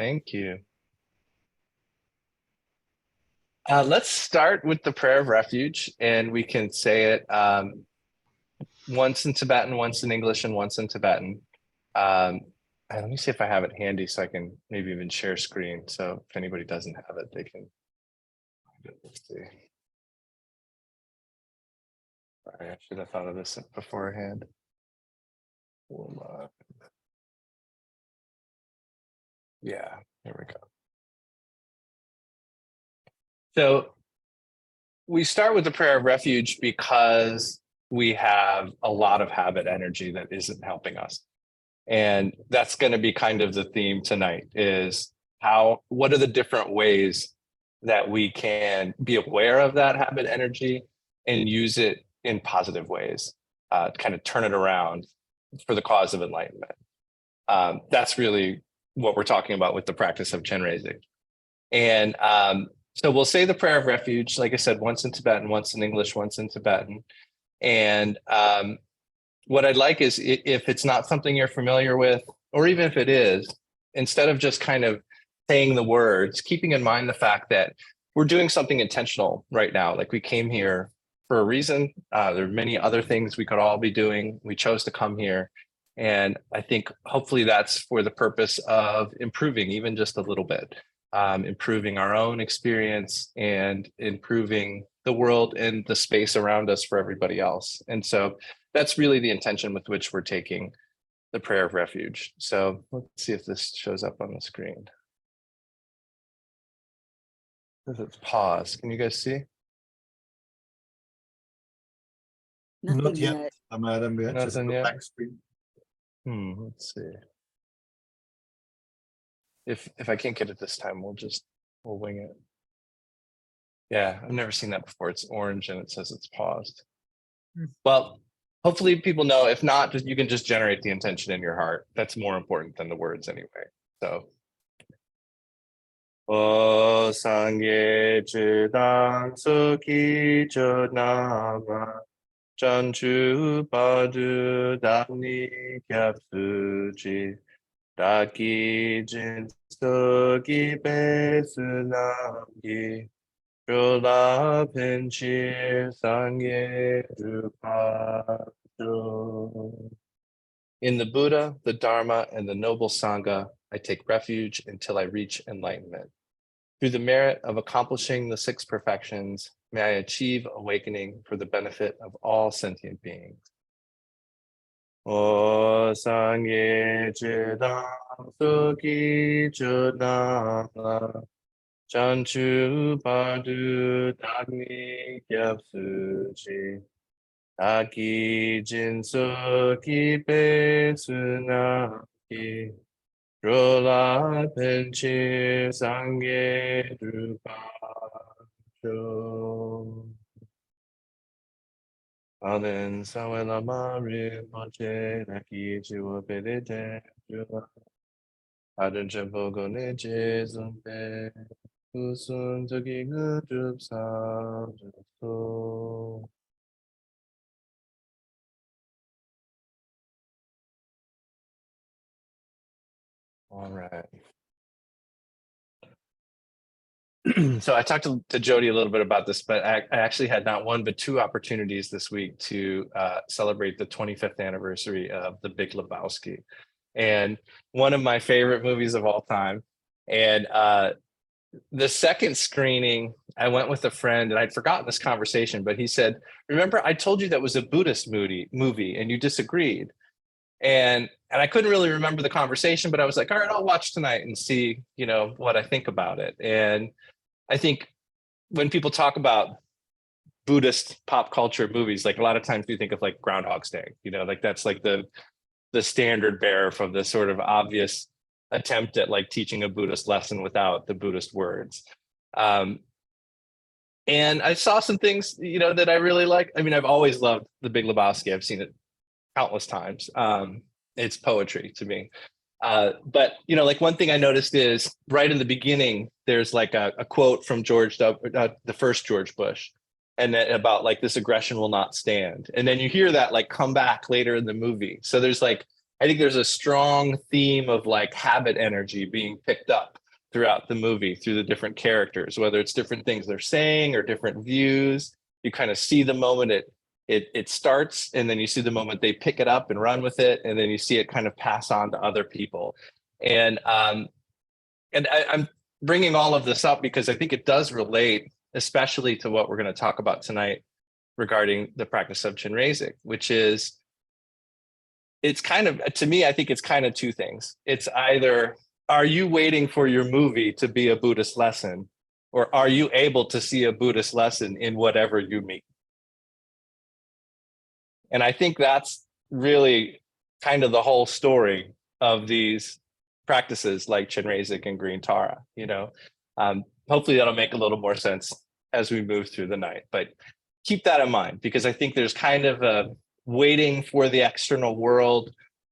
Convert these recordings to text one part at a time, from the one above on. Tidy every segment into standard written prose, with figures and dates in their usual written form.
Thank you. Let's start with the prayer of refuge, and we can say it once in Tibetan, once in English, and once in Tibetan. Let me see if I have it handy so I can maybe even share screen. So if anybody doesn't have it, they can. Let's see. Sorry, I should have thought of this beforehand. Yeah, here we go. So we start with the prayer of refuge because we have a lot of habit energy that isn't helping us. And that's going to be kind of the theme tonight is what are the different ways that we can be aware of that habit energy and use it in positive ways, kind of turn it around for the cause of enlightenment. That's really what we're talking about with the practice of Chenrezig. And so we'll say the prayer of refuge, like I said, once in Tibetan, once in English, once in Tibetan. And what I'd like is if it's not something you're familiar with, or even if it is, instead of just kind of saying the words, keeping in mind the fact that we're doing something intentional right now. Like we came here for a reason. There are many other things we could all be doing. We chose to come here. And I think hopefully that's for the purpose of improving even just a little bit, improving our own experience and improving the world and the space around us for everybody else. And so that's really the intention with which we're taking the prayer of refuge. So let's see if this shows up on the screen. It's paused. Can you guys see? Not yet. Nothing yet. Black screen. Let's see. If I can't get it this time, we'll wing it. Yeah, I've never seen that before. It's orange and it says it's paused. Well, hopefully people know. If not, you can just generate the intention in your heart. That's more important than the words anyway. So. O Sangye Chidang Suki Chodnama Chanchu Padu Dani Kyapsuji Daki Jin Suki Besunamgi Chola Pinchir Sangye Rupacho. In the Buddha, the Dharma, and the noble Sangha, I take refuge until I reach enlightenment. Through the merit of accomplishing the 6 perfections, may I achieve awakening for the benefit of all sentient beings. O Sangye Chidang Suki Chodnama Chanchu Padu Dagni Kyapsuji Daki Jinso Kipe Sunaki Rola Penchir Sangye Drupacho. Alen Sawe Lama Rinpoche Naki Chiwa Pedete Jula Aden Chempogo Neche Zumpe Usun Toki Gudrup Sa Justo. All right. So I talked to Jody a little bit about this, but I actually had not one but 2 opportunities this week to celebrate the 25th anniversary of The Big Lebowski, and one of my favorite movies of all time. And the second screening, I went with a friend, and I'd forgotten this conversation, but he said, "Remember, I told you that was a Buddhist movie, and you disagreed." And I couldn't really remember the conversation, but I was like, all right, I'll watch tonight and see, what I think about it. And I think when people talk about Buddhist pop culture movies, like a lot of times we think of like Groundhog's Day, like that's like the standard bearer from this sort of obvious attempt at like teaching a Buddhist lesson without the Buddhist words. And I saw some things, that I really like. I mean, I've always loved The Big Lebowski. I've seen it countless times. It's poetry to me. But like one thing I noticed is right in the beginning, there's like a quote from the first George Bush, and then about like this aggression will not stand. And then you hear that like come back later in the movie. So there's like I think there's a strong theme of like habit energy being picked up throughout the movie through the different characters, whether it's different things they're saying or different views. You kind of see the moment it starts, and then you see the moment they pick it up and run with it, and then you see it kind of pass on to other people. And I'm bringing all of this up because I think it does relate, especially to what we're going to talk about tonight regarding the practice of Chenrezig, which is, it's kind of, to me, I think it's kind of two things. It's either, are you waiting for your movie to be a Buddhist lesson, or are you able to see a Buddhist lesson in whatever you meet? And I think that's really kind of the whole story of these practices like Chenrezig and Green Tara, you know. Hopefully that'll make a little more sense as we move through the night, but keep that in mind, because I think there's kind of a waiting for the external world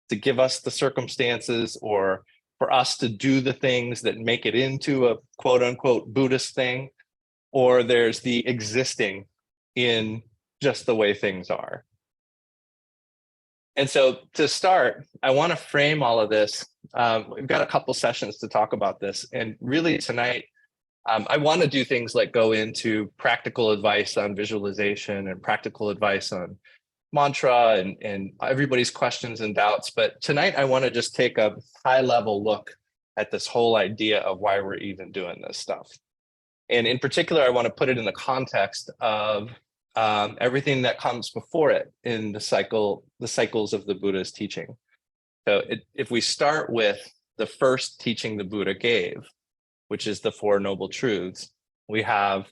to give us the circumstances, or for us to do the things that make it into a quote unquote Buddhist thing, or there's the existing in just the way things are. And so to start, I want to frame all of this. We've got a couple sessions to talk about this. And really tonight, I want to do things like go into practical advice on visualization and practical advice on mantra and everybody's questions and doubts. But tonight, I want to just take a high level look at this whole idea of why we're even doing this stuff. And in particular, I want to put it in the context of everything that comes before it in the cycles of the Buddha's teaching. So if we start with the first teaching the Buddha gave, which is the Four Noble Truths, we have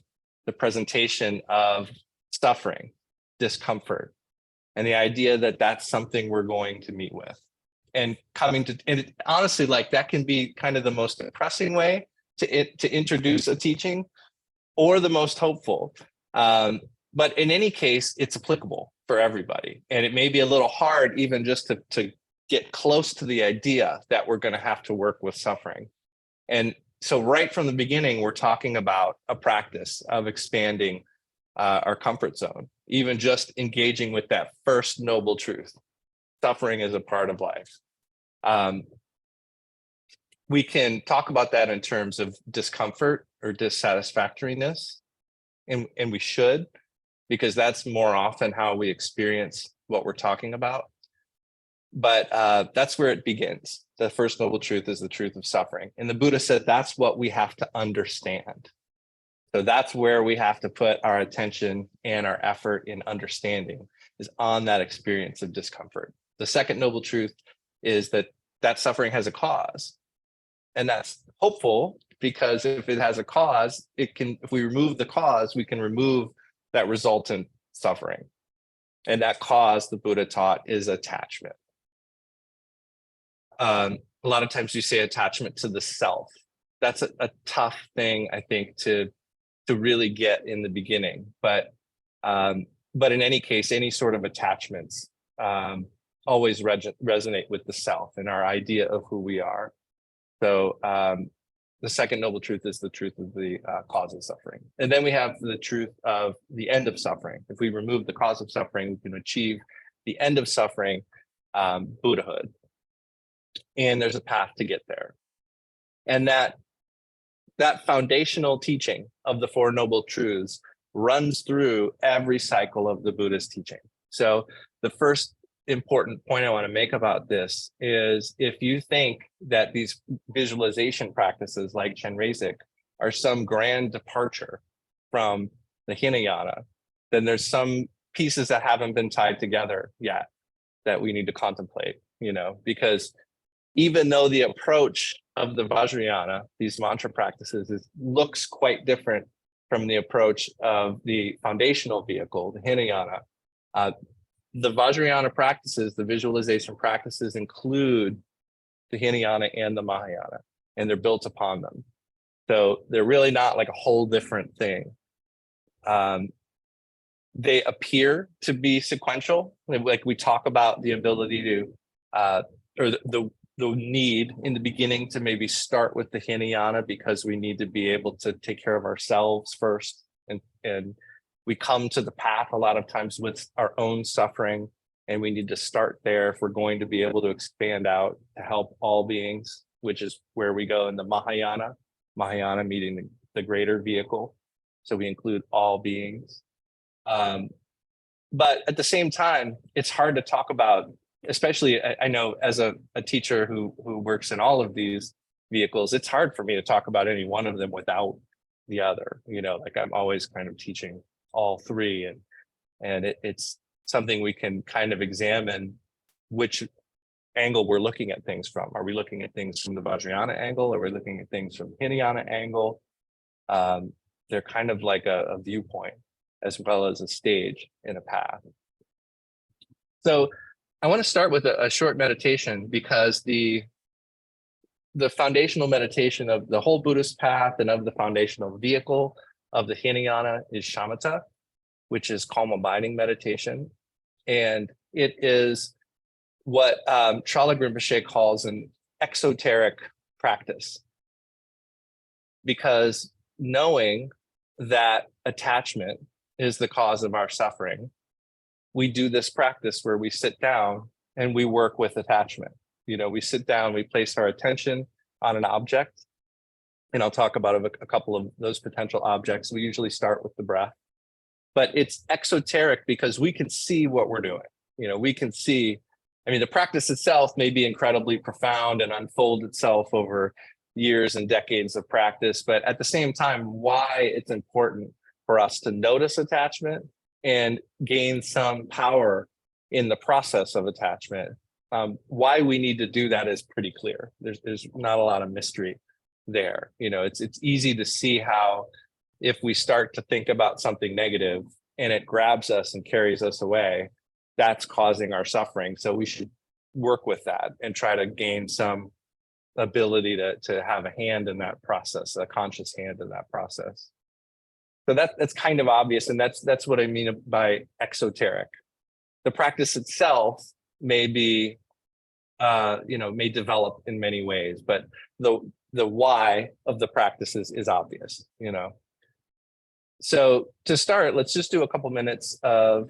the presentation of suffering, discomfort, and the idea that that's something we're going to meet with. And honestly, like that can be kind of the most depressing way to introduce a teaching, or the most hopeful. But in any case, it's applicable for everybody. And it may be a little hard even just to get close to the idea that we're going to have to work with suffering. And so right from the beginning, we're talking about a practice of expanding our comfort zone, even just engaging with that first noble truth. Suffering is a part of life. We can talk about that in terms of discomfort or dissatisfactoriness, and we should, because that's more often how we experience what we're talking about. But that's where it begins. The first noble truth is the truth of suffering. And the Buddha said that's what we have to understand. So that's where we have to put our attention and our effort in understanding, is on that experience of discomfort. The second noble truth is that suffering has a cause. And that's hopeful, because if it has a cause, if we remove the cause, we can remove that resultant suffering. And that cause, the Buddha taught, is attachment. A lot of times you say attachment to the self. That's a tough thing, I think, to really get in the beginning. But in any case, any sort of attachments always resonate with the self and our idea of who we are. So the second noble truth is the truth of the cause of suffering. And then we have the truth of the end of suffering. If we remove the cause of suffering, we can achieve the end of suffering, Buddhahood. And there's a path to get there. And that foundational teaching of the Four Noble Truths runs through every cycle of the Buddhist teaching. So the first important point I want to make about this is, if you think that these visualization practices like Chenrezig are some grand departure from the Hinayana, then there's some pieces that haven't been tied together yet that we need to contemplate, because even though the approach of the Vajrayana, these mantra practices, looks quite different from the approach of the foundational vehicle, the Hinayana, the Vajrayana practices, the visualization practices, include the Hinayana and the Mahayana, and they're built upon them. So they're really not like a whole different thing. They appear to be sequential. Like we talk about the ability to, or the need in the beginning to maybe start with the Hinayana, because we need to be able to take care of ourselves first. And we come to the path a lot of times with our own suffering, And we need to start there if we're going to be able to expand out to help all beings, which is where we go in the Mahayana meaning the greater vehicle. So we include all beings. But at the same time, it's hard to talk about, especially I know as a teacher who works in all of these vehicles, it's hard for me to talk about any one of them without the other, like I'm always kind of teaching all three, and it's something we can kind of examine which angle we're looking at things from. Are we looking at things from the Vajrayana angle? Are we looking at things from the Hinayana angle? They're kind of like a viewpoint as well as a stage in a path. So I want to start with a short meditation, because the foundational meditation of the whole Buddhist path and of the foundational vehicle of the Hinayana is shamatha, which is calm abiding meditation. And it is what Chenrezig Rinpoche calls an exoteric practice, because knowing that attachment is the cause of our suffering, we do this practice where we sit down and we work with attachment. We sit down, we place our attention on an object, and I'll talk about a couple of those potential objects. We usually start with the breath, but it's exoteric because we can see what we're doing. We can see, the practice itself may be incredibly profound and unfold itself over years and decades of practice, but at the same time, why it's important for us to notice attachment and gain some power in the process of attachment. Why we need to do that is pretty clear. There's not a lot of mystery there. It's easy to see how if we start to think about something negative and it grabs us and carries us away, that's causing our suffering. So we should work with that and try to gain some ability to have a hand in that process, a conscious hand in that process. So that's kind of obvious, and that's what I mean by exoteric. The practice itself may be, may develop in many ways, but the why of the practices is obvious. So to start, let's just do a couple minutes of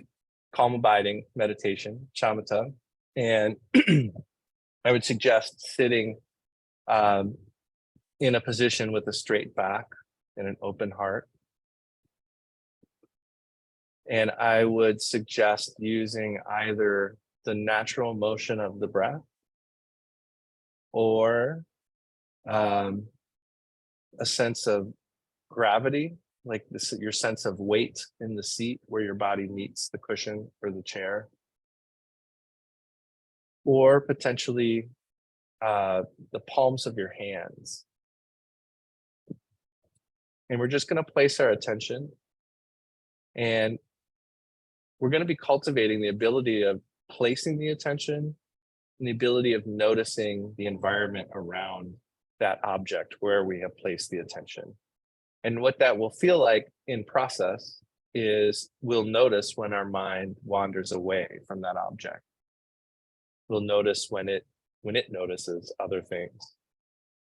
calm abiding meditation, shamatha, and I would suggest sitting in a position with a straight back and an open heart. And I would suggest using either the natural motion of the breath or a sense of gravity, like your sense of weight in the seat where your body meets the cushion or the chair, or potentially the palms of your hands. And we're just going to place our attention, and we're going to be cultivating the ability of placing the attention and the ability of noticing the environment around that object where we have placed the attention. And what that will feel like in process is we'll notice when our mind wanders away from that object. We'll notice when it notices other things.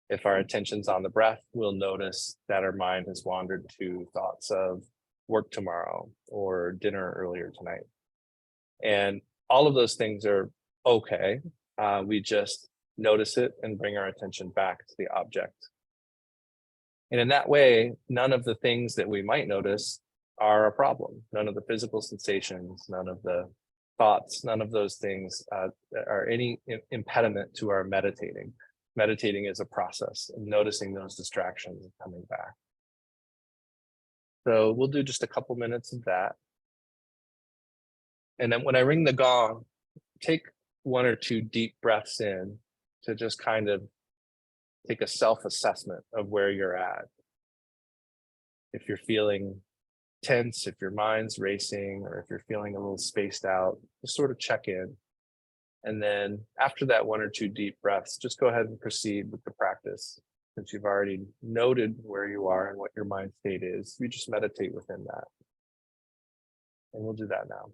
If our attention's on the breath, we'll notice that our mind has wandered to thoughts of work tomorrow or dinner earlier tonight. And all of those things are okay. We just notice it and bring our attention back to the object. And in that way, none of the things that we might notice are a problem. None of the physical sensations, none of the thoughts, none of those things are any impediment to our meditating. Meditating is a process of noticing those distractions and coming back. So we'll do just a couple minutes of that. And then when I ring the gong, take 1 or 2 deep breaths in to just kind of take a self-assessment of where you're at. If you're feeling tense, if your mind's racing, or if you're feeling a little spaced out, just sort of check in. And then after that 1 or 2 deep breaths, just go ahead and proceed with the practice. Since you've already noted where you are and what your mind state is, you just meditate within that. And we'll do that now.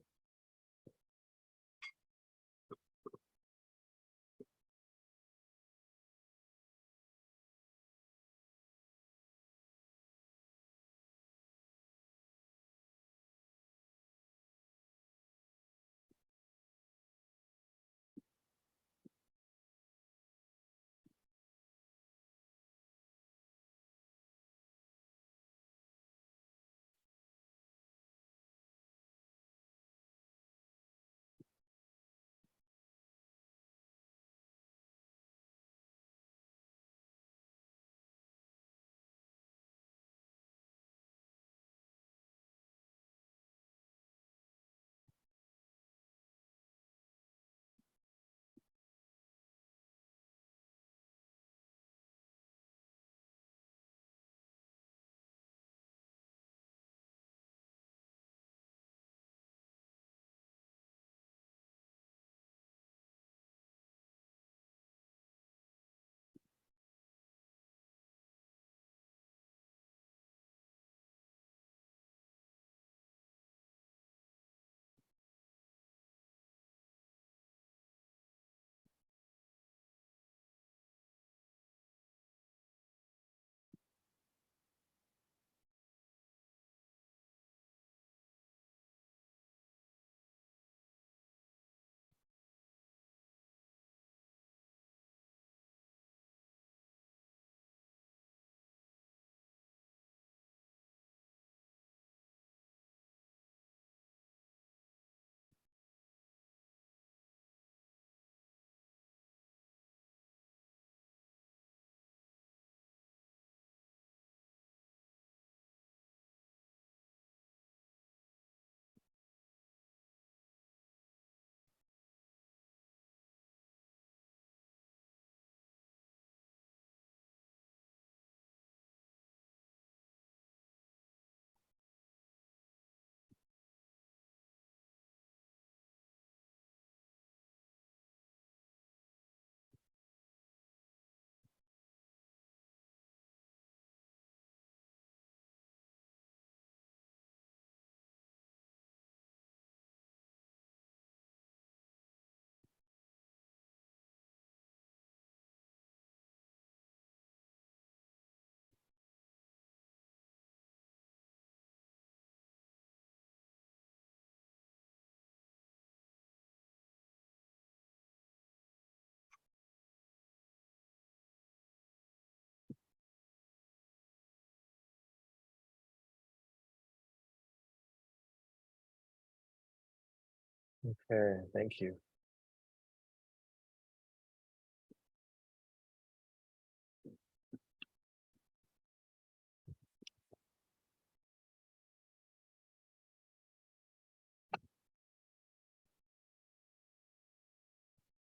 Okay, thank you.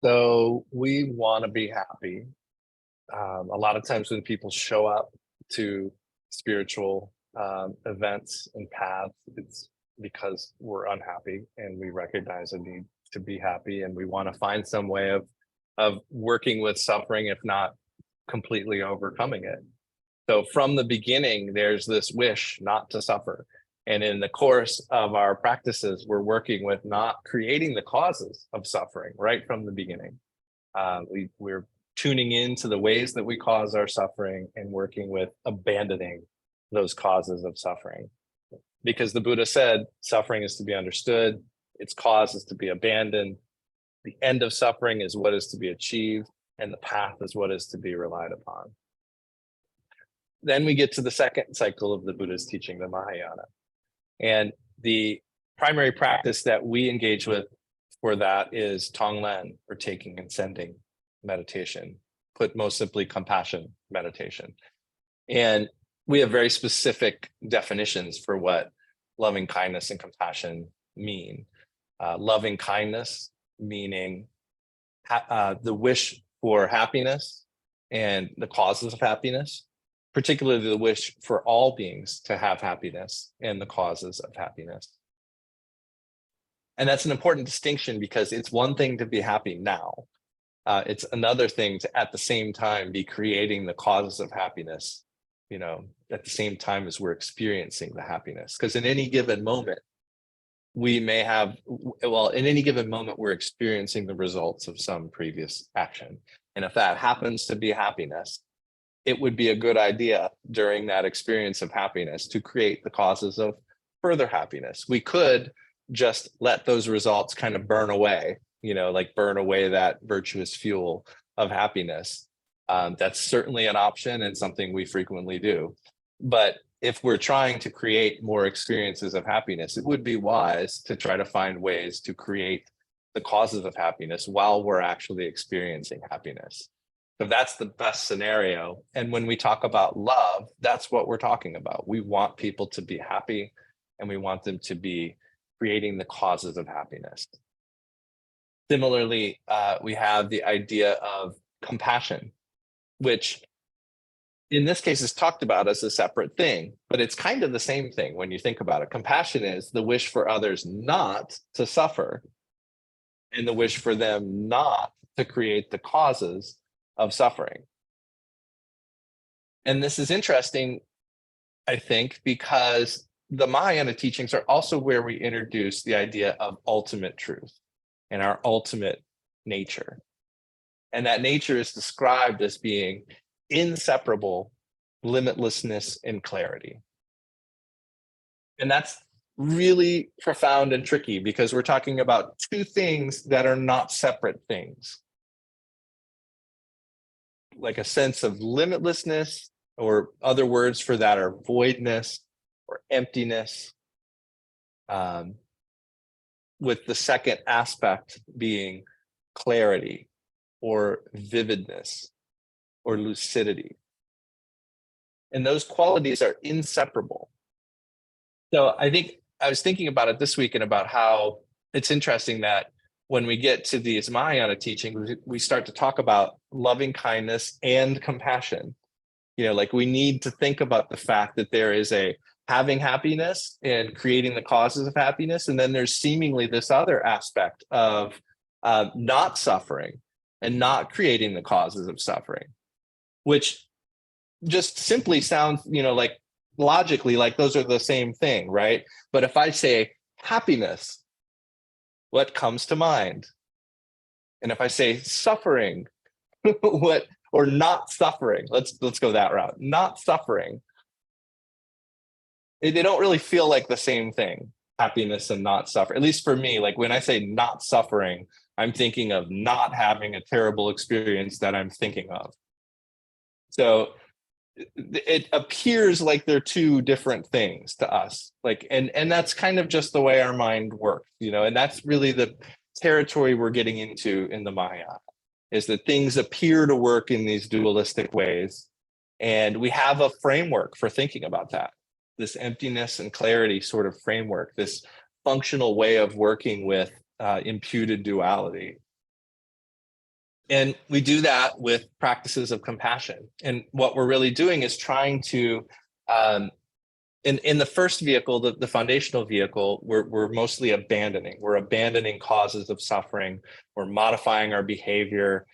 So we want to be happy. A lot of times when people show up to spiritual events and paths, it's because we're unhappy and we recognize a need to be happy, and we want to find some way of working with suffering, if not completely overcoming it. So from the beginning, there's this wish not to suffer. And in the course of our practices, we're working with not creating the causes of suffering right from the beginning. We're tuning into the ways that we cause our suffering and working with abandoning those causes of suffering. Because the Buddha said suffering is to be understood, its cause is to be abandoned, the end of suffering is what is to be achieved, and the path is what is to be relied upon. Then we get to the second cycle of the Buddha's teaching, the Mahayana. And the primary practice that we engage with for that is Tonglen, or taking and sending meditation, put most simply, compassion meditation. And we have very specific definitions for what loving kindness and compassion mean. Loving kindness meaning the wish for happiness and the causes of happiness, particularly the wish for all beings to have happiness and the causes of happiness. And that's an important distinction, because it's one thing to be happy now. It's another thing to, at the same time, be creating the causes of happiness, at the same time as we're experiencing the happiness. Because in any given moment, we may have, in any given moment, we're experiencing the results of some previous action. And if that happens to be happiness, it would be a good idea during that experience of happiness to create the causes of further happiness. We could just let those results kind of burn away, like burn away that virtuous fuel of happiness. That's certainly an option and something we frequently do. But if we're trying to create more experiences of happiness, it would be wise to try to find ways to create the causes of happiness while we're actually experiencing happiness. So that's the best scenario. And when we talk about love, that's what we're talking about. We want people to be happy, and we want them to be creating the causes of happiness. Similarly, we have the idea of compassion, which in this case is talked about as a separate thing, but it's kind of the same thing when you think about it. Compassion is the wish for others not to suffer, and the wish for them not to create the causes of suffering. And this is interesting, I think, because the Mahayana teachings are also where we introduce the idea of ultimate truth and our ultimate nature. And that nature is described as being inseparable, limitlessness, and clarity. And that's really profound and tricky, because we're talking about two things that are not separate things. Like a sense of limitlessness, or other words for that are voidness or emptiness, with the second aspect being clarity or vividness or lucidity. And those qualities are inseparable. So I think I was thinking about it this week, and about how it's interesting that when we get to these Mahayana teachings, we start to talk about loving kindness and compassion. Like we need to think about the fact that there is a having happiness and creating the causes of happiness. And then there's seemingly this other aspect of not suffering and not creating the causes of suffering, which just simply sounds, like logically, like those are the same thing, right? But if I say happiness, what comes to mind? And if I say suffering, what, or not suffering, let's go that route. Not suffering. They don't really feel like the same thing, happiness and not suffering. At least for me, like when I say not suffering, I'm thinking of not having a terrible experience that I'm thinking of. So it appears like they're two different things to us. Like, and that's kind of just the way our mind works, you know, and that's really the territory we're getting into in the Mahayana, is that things appear to work in these dualistic ways. And we have a framework for thinking about that, this emptiness and clarity sort of framework, this functional way of working with imputed duality. And we do that with practices of compassion. And what we're really doing is trying to, in the first vehicle, the foundational vehicle, we're mostly abandoning. We're abandoning causes of suffering. We're modifying our behavior,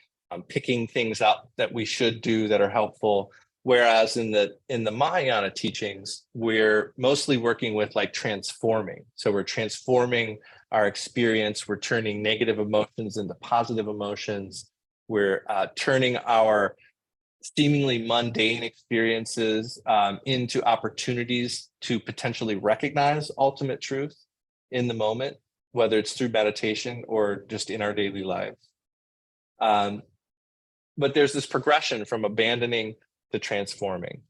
picking things up that we should do that are helpful. Whereas in the Mahayana teachings, we're mostly working with like transforming. So we're transforming our experience. We're turning negative emotions into positive emotions. We're turning our seemingly mundane experiences into opportunities to potentially recognize ultimate truth in the moment, whether it's through meditation or just in our daily lives. But there's this progression from abandoning to transforming.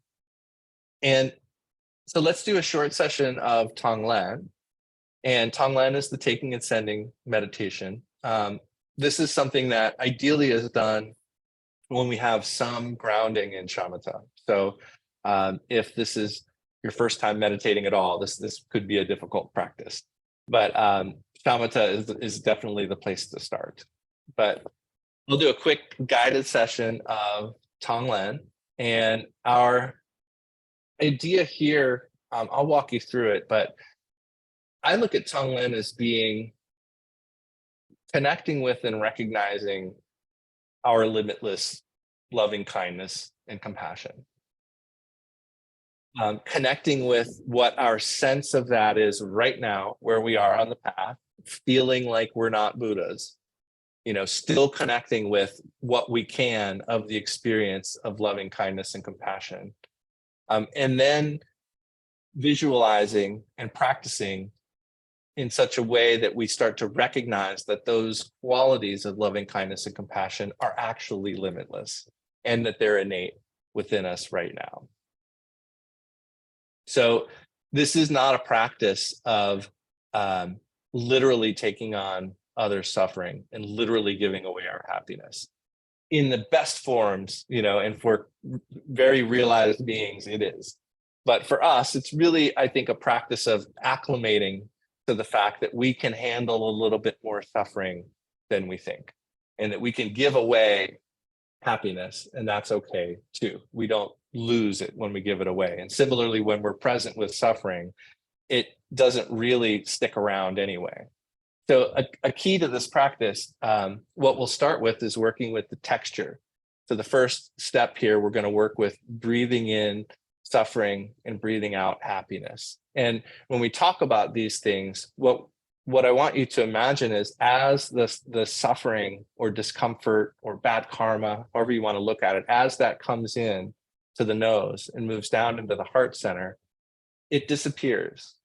And so let's do a short session of Tonglen. And Tonglen is the taking and sending meditation. This is something that ideally is done when we have some grounding in shamatha. So if this is your first time meditating at all, this could be a difficult practice. But shamatha is definitely the place to start. But we'll do a quick guided session of Tonglen. And our idea here, I'll walk you through it, but I look at Tonglen as being connecting with and recognizing our limitless loving kindness and compassion. Connecting with what our sense of that is right now, where we are on the path, feeling like we're not Buddhas, you know, still connecting with what we can of the experience of loving kindness and compassion. And then visualizing and practicing in such a way that we start to recognize that those qualities of loving kindness and compassion are actually limitless and that they're innate within us right now. So this is not a practice of literally taking on other suffering and literally giving away our happiness. In the best forms, you know, and for very realized beings, it is. But for us, it's really, I think, a practice of acclimating to the fact that we can handle a little bit more suffering than we think, and that we can give away happiness, and that's okay too. We don't lose it when we give it away. And similarly, when we're present with suffering, it doesn't really stick around anyway. So a key to this practice, what we'll start with is working with the texture. So the first step here, we're going to work with breathing in suffering and breathing out happiness. And when we talk about these things, what I want you to imagine is as the suffering or discomfort or bad karma, however you want to look at it, as that comes in to the nose and moves down into the heart center, it disappears.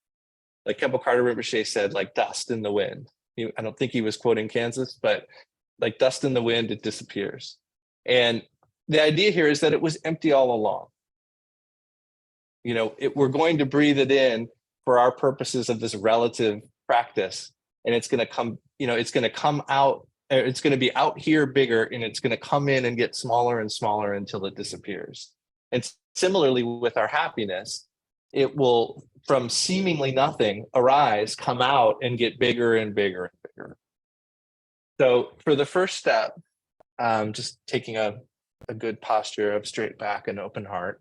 Like Khenpo Karthar Rinpoche said, like dust in the wind. I don't think he was quoting Kansas, but like dust in the wind, it disappears. And the idea here is that it was empty all along. You know, we're going to breathe it in for our purposes of this relative practice, and it's going to come, you know, it's going to come out, it's going to be out here bigger, and it's going to come in and get smaller and smaller until it disappears. And similarly with our happiness, it will, from seemingly nothing, arise, come out, and get bigger and bigger and bigger. So for the first step, just taking a good posture of straight back and open heart.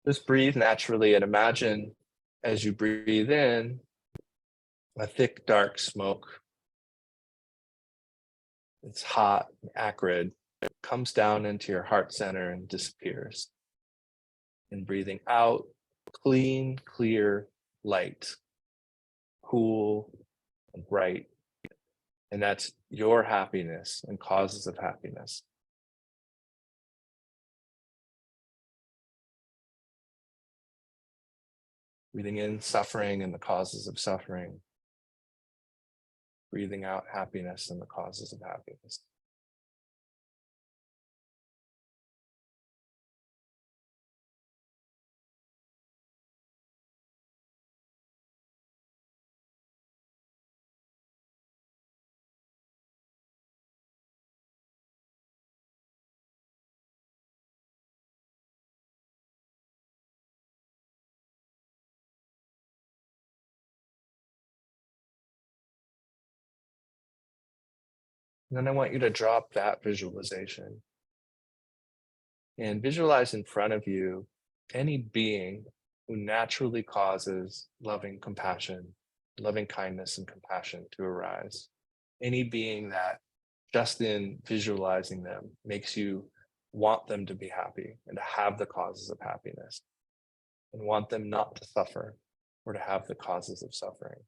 Just breathe naturally and imagine as you breathe in a thick, dark smoke. It's hot, acrid. It comes down into your heart center and disappears. And breathing out, clean, clear light, cool and bright. And that's your happiness and causes of happiness. Breathing in suffering and the causes of suffering. Breathing out happiness and the causes of happiness. And then I want you to drop that visualization and visualize in front of you any being who naturally causes loving compassion, loving kindness and compassion to arise. Any being that just in visualizing them makes you want them to be happy and to have the causes of happiness, and want them not to suffer or to have the causes of suffering.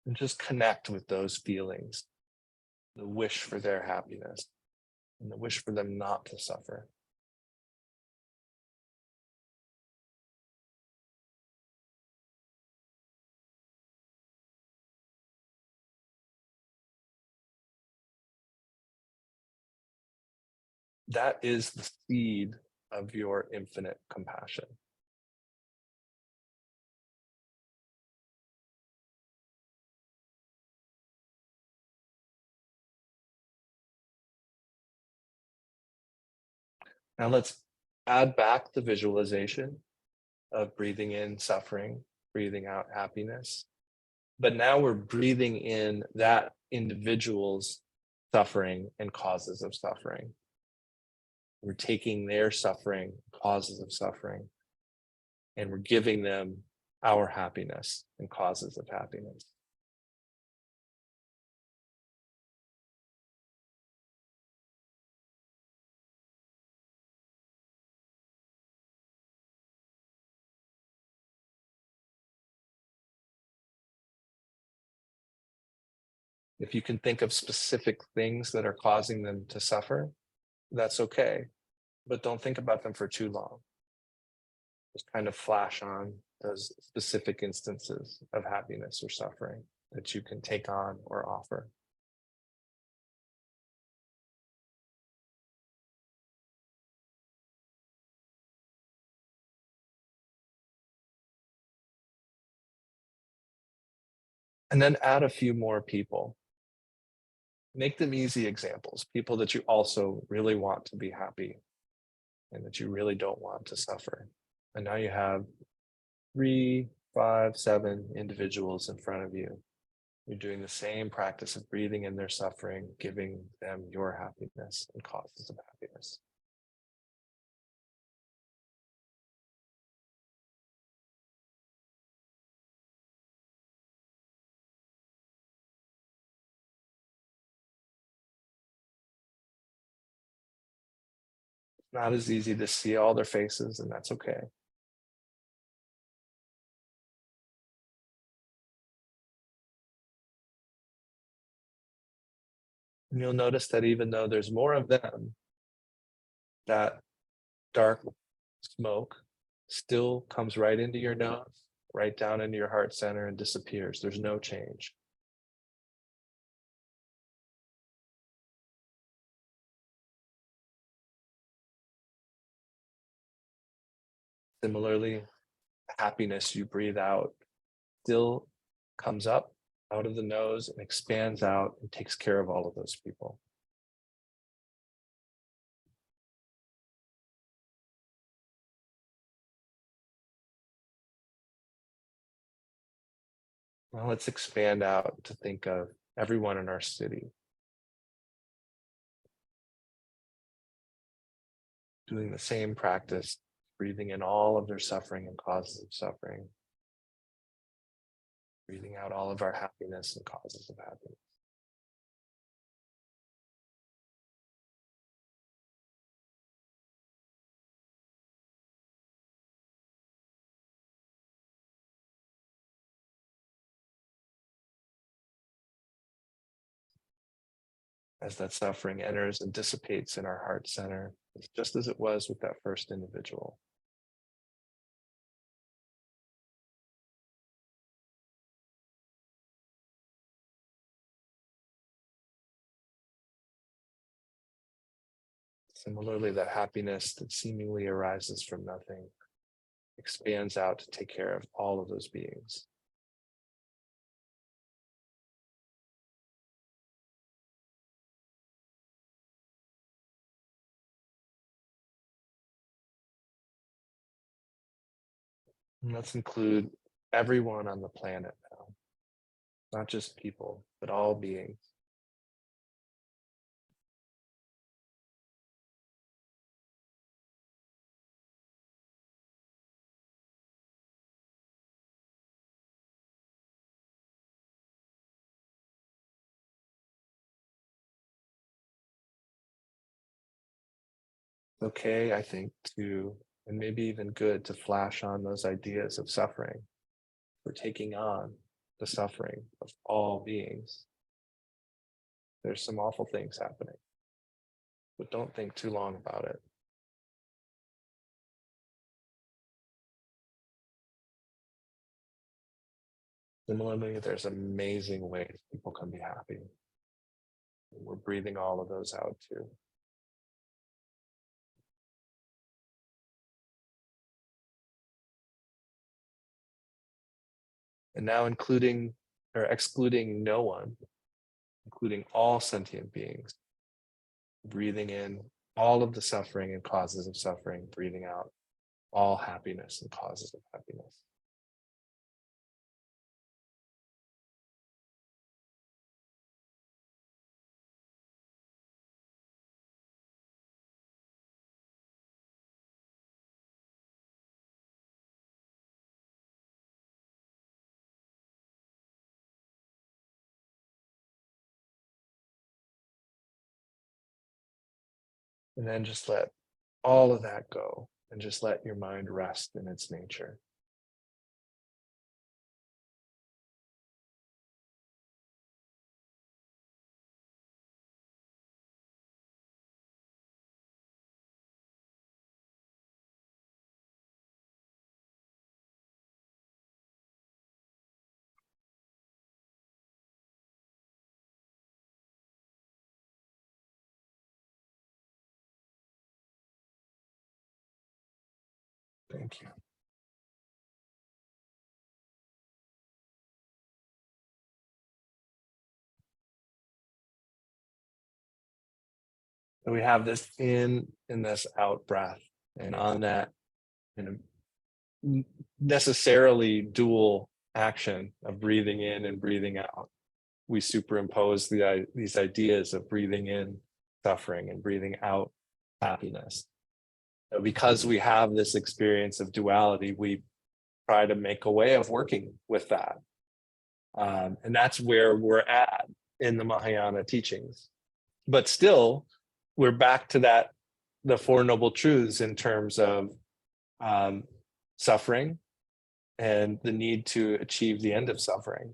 And just connect with those feelings, the wish for their happiness and the wish for them not to suffer. That is the seed of your infinite compassion. Now let's add back the visualization of breathing in suffering, breathing out happiness. But now we're breathing in that individual's suffering and causes of suffering. We're taking their suffering, causes of suffering, and we're giving them our happiness and causes of happiness. If you can think of specific things that are causing them to suffer, that's okay. But don't think about them for too long. Just kind of flash on those specific instances of happiness or suffering that you can take on or offer. And then add a few more people. Make them easy examples, people that you also really want to be happy and that you really don't want to suffer. And now you have 3, 5, 7 individuals in front of you. You're doing the same practice of breathing in their suffering, giving them your happiness and causes of happiness. It's not as easy to see all their faces, and that's okay. And you'll notice that even though there's more of them, that dark smoke still comes right into your nose, right down into your heart center and disappears. There's no change. Similarly, happiness you breathe out still comes up out of the nose and expands out and takes care of all of those people. Now let's expand out to think of everyone in our city. Doing the same practice, breathing in all of their suffering and causes of suffering. Breathing out all of our happiness and causes of happiness. As that suffering enters and dissipates in our heart center, it's just as it was with that first individual. Similarly, that happiness that seemingly arises from nothing expands out to take care of all of those beings. And let's include everyone on the planet now, not just people, but all beings. Okay, I think, to, and maybe even good, to flash on those ideas of suffering. We're taking on the suffering of all beings. There's some awful things happening, but don't think too long about it. Similarly, there's amazing ways people can be happy. We're breathing all of those out too. And now including or excluding no one, including all sentient beings, breathing in all of the suffering and causes of suffering, breathing out all happiness and causes of happiness. And then just let all of that go and just let your mind rest in its nature. Thank you. So we have this in and this out breath, and on that, necessarily dual action of breathing in and breathing out, we superimpose these ideas of breathing in suffering and breathing out happiness. So because we have this experience of duality, we try to make a way of working with that. And that's where we're at in the Mahayana teachings. But still, we're back to that, the Four Noble Truths in terms of suffering and the need to achieve the end of suffering.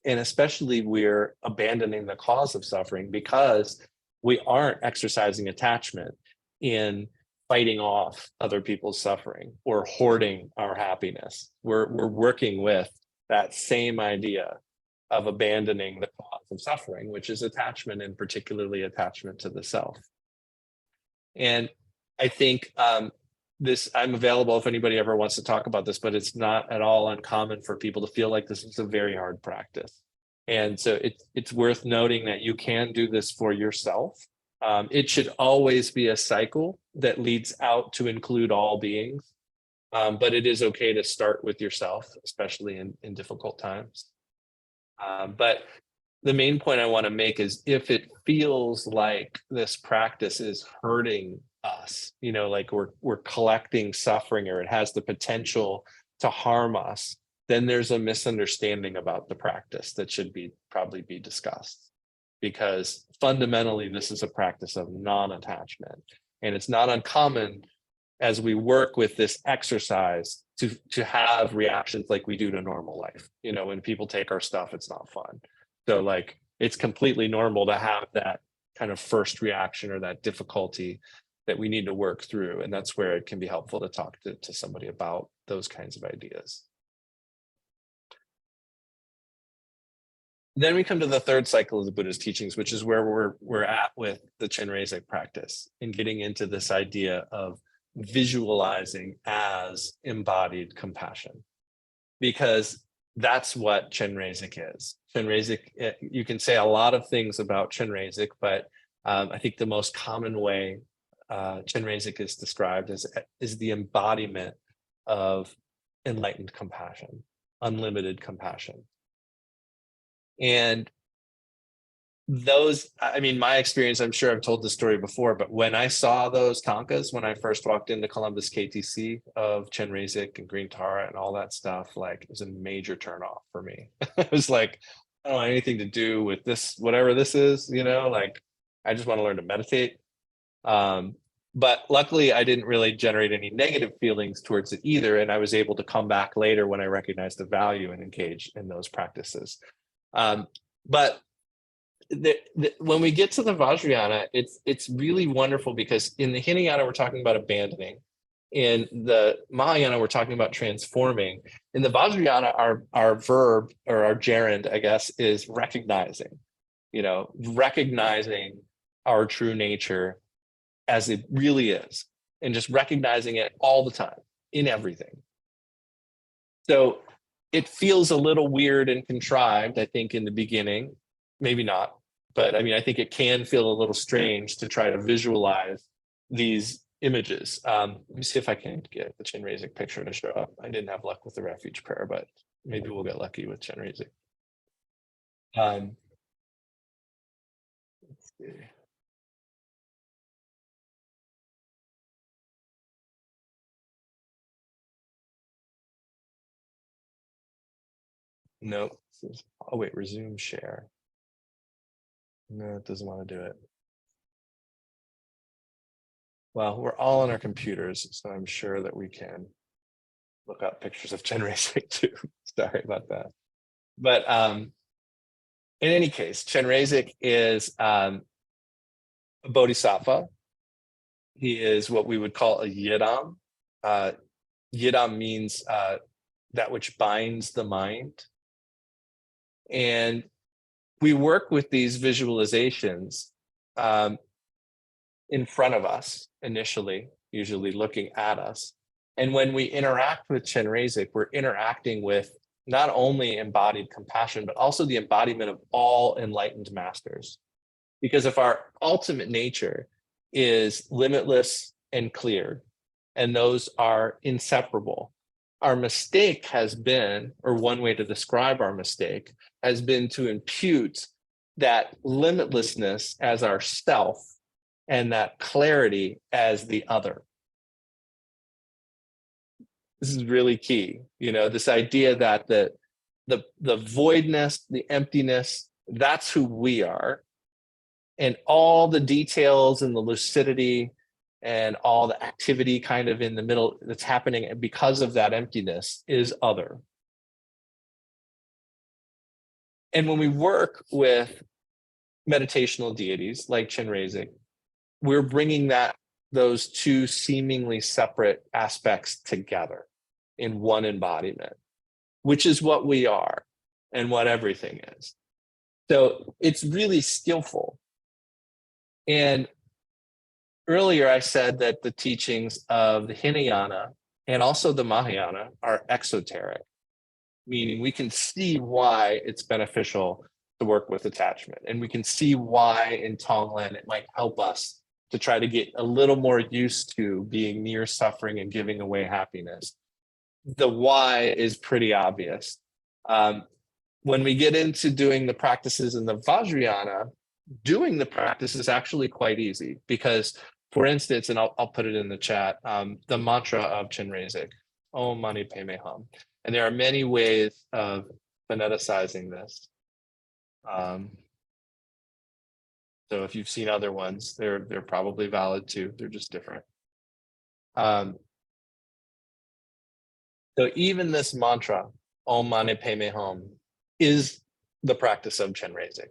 And especially we're abandoning the cause of suffering because we aren't exercising attachment in fighting off other people's suffering or hoarding our happiness. We're working with that same idea of abandoning the cause of suffering, which is attachment, and particularly attachment to the self. And I think I'm available if anybody ever wants to talk about this, but it's not at all uncommon for people to feel like this is a very hard practice. And so it's worth noting that you can do this for yourself. It should always be a cycle that leads out to include all beings. But it is okay to start with yourself, especially in difficult times. But the main point I want to make is if it feels like this practice is hurting us, like we're collecting suffering, or it has the potential to harm us, then there's a misunderstanding about the practice that should probably be discussed. Because fundamentally, this is a practice of non-attachment. And it's not uncommon as we work with this exercise to have reactions like we do to normal life. When people take our stuff, it's not fun. So like, it's completely normal to have that kind of first reaction or that difficulty that we need to work through. And that's where it can be helpful to talk to somebody about those kinds of ideas. Then we come to the third cycle of the Buddha's teachings, which is where we're at with the Chenrezig practice and getting into this idea of visualizing as embodied compassion, because that's what Chenrezig is. Chenrezig, you can say a lot of things about Chenrezig, but I think the most common way Chenrezig is described is the embodiment of enlightened compassion, unlimited compassion. And those, I mean, my experience, I'm sure I've told the story before, but when I saw those tankas, when I first walked into Columbus KTC of Chenrezig and Green Tara and all that stuff, like it was a major turnoff for me. It was like, I don't want anything to do with this, whatever this is, you know, like I just want to learn to meditate. But luckily I didn't really generate any negative feelings towards it either. And I was able to come back later when I recognized the value and engage in those practices. But when we get to the Vajrayana, it's really wonderful because in the Hinayana, we're talking about abandoning. In the Mahayana, we're talking about transforming. In the Vajrayana, our verb or our gerund, I guess, is recognizing, you know, recognizing our true nature as it really is, and just recognizing it all the time in everything. So it feels a little weird and contrived, I think, in the beginning. Maybe not, but I mean, I think it can feel a little strange to try to visualize these images. Let me see if I can get the Chenrezig picture to show up. I didn't have luck with the refuge prayer, but maybe we'll get lucky with Chenrezig. Let's see. No, oh wait, resume share. No, it doesn't want to do it. Well, we're all on our computers, so I'm sure that we can look up pictures of Chenrezig too. Sorry about that. But in any case, Chenrezig is a bodhisattva. He is what we would call a yidam. Yidam means that which binds the mind. And we work with these visualizations in front of us initially, usually looking at us. And when we interact with Chenrezig, we're interacting with not only embodied compassion, but also the embodiment of all enlightened masters. Because if our ultimate nature is limitless and clear, and those are inseparable, our mistake has been, or one way to describe our mistake, has been to impute that limitlessness as our self and that clarity as the other. This is really key, you know, this idea that the voidness, the emptiness, that's who we are. And all the details and the lucidity and all the activity kind of in the middle that's happening because of that emptiness is other. And when we work with meditational deities like Chenrezig, we're bringing those two seemingly separate aspects together in one embodiment, which is what we are and what everything is. So it's really skillful. And earlier I said that the teachings of the Hinayana and also the Mahayana are exoteric, meaning we can see why it's beneficial to work with attachment. And we can see why in Tonglen it might help us to try to get a little more used to being near suffering and giving away happiness. The why is pretty obvious. When we get into doing the practices in the Vajrayana, doing the practice is actually quite easy because, for instance, and I'll put it in the chat, the mantra of Chenrezig, Om Mani Padme Hum. And there are many ways of phoneticizing this. So if you've seen other ones, they're probably valid too. They're just different. So even this mantra, Om Mani Padme Hum, is the practice of Chenrezig.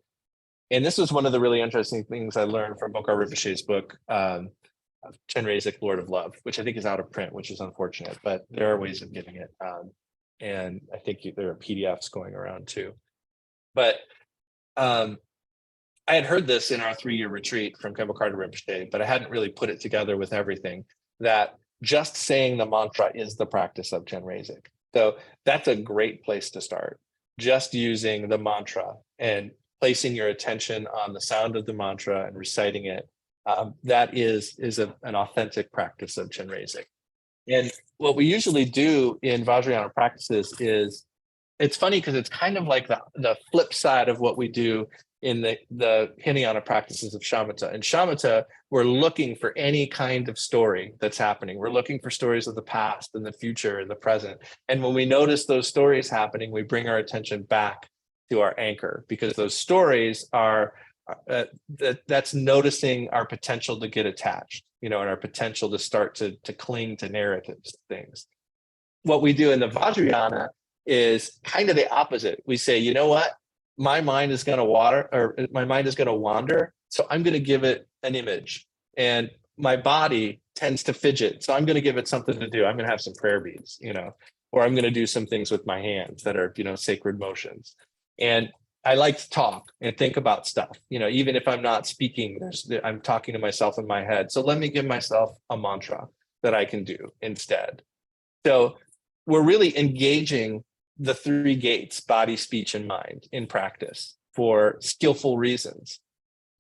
And this was one of the really interesting things I learned from Bokar Rinpoche's book, Chenrezig, Lord of Love, which I think is out of print, which is unfortunate, but there are ways of getting it. And I think there are PDFs going around too. But I had heard this in our 3-year retreat from Khenpo Karthar Rinpoche, but I hadn't really put it together with everything, that just saying the mantra is the practice of Chenrezig. So that's a great place to start. Just using the mantra and placing your attention on the sound of the mantra and reciting it, that is an authentic practice of Chenrezig. And what we usually do in Vajrayana practices is, it's funny because it's kind of like the flip side of what we do in the Hinayana practices of shamatha. In shamatha, we're looking for any kind of story that's happening. We're looking for stories of the past and the future and the present. And when we notice those stories happening, we bring our attention back to our anchor, because those stories are that's noticing our potential to get attached, and our potential to start to cling to narratives, things. What we do in the Vajrayana is kind of the opposite. We say, you know what? My mind is going to wander. So I'm going to give it an image. And my body tends to fidget. So I'm going to give it something to do. I'm going to have some prayer beads, or I'm going to do some things with my hands that are, sacred motions. And I like to talk and think about stuff, even if I'm not speaking, I'm talking to myself in my head. So let me give myself a mantra that I can do instead. So we're really engaging the three gates, body, speech, and mind, in practice for skillful reasons.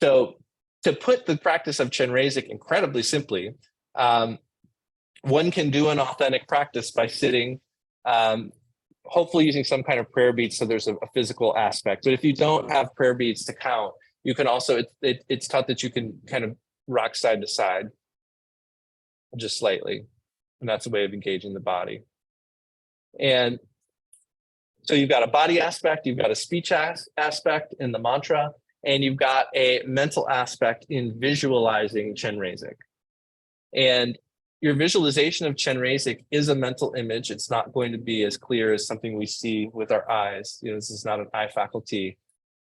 So to put the practice of Chenrezig incredibly simply, one can do an authentic practice by sitting, hopefully using some kind of prayer beads, so there's a physical aspect. But if you don't have prayer beads to count, you can also, it's taught that you can kind of rock side to side just slightly. And that's a way of engaging the body. And so you've got a body aspect, you've got a speech aspect in the mantra, and you've got a mental aspect in visualizing Chenrezig. And your visualization of Chenrezig is a mental image. It's not going to be as clear as something we see with our eyes. This is not an eye faculty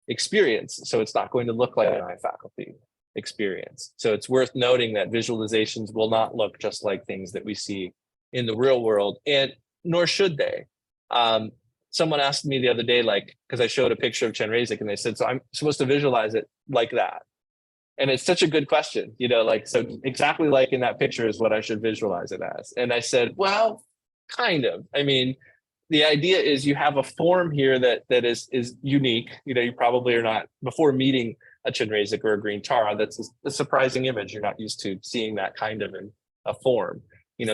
experience, so it's not going to look like an eye faculty experience. So it's worth noting that visualizations will not look just like things that we see in the real world, and nor should they. Someone asked me the other day, because I showed a picture of Chenrezig, and they said, so I'm supposed to visualize it like that? And it's such a good question, so exactly like in that picture is what I should visualize it as. And I said, well, kind of. I mean, the idea is you have a form here that is unique. You probably are not, before meeting a Chenrezig or a green Tara, that's a surprising image. You're not used to seeing that kind of in a form,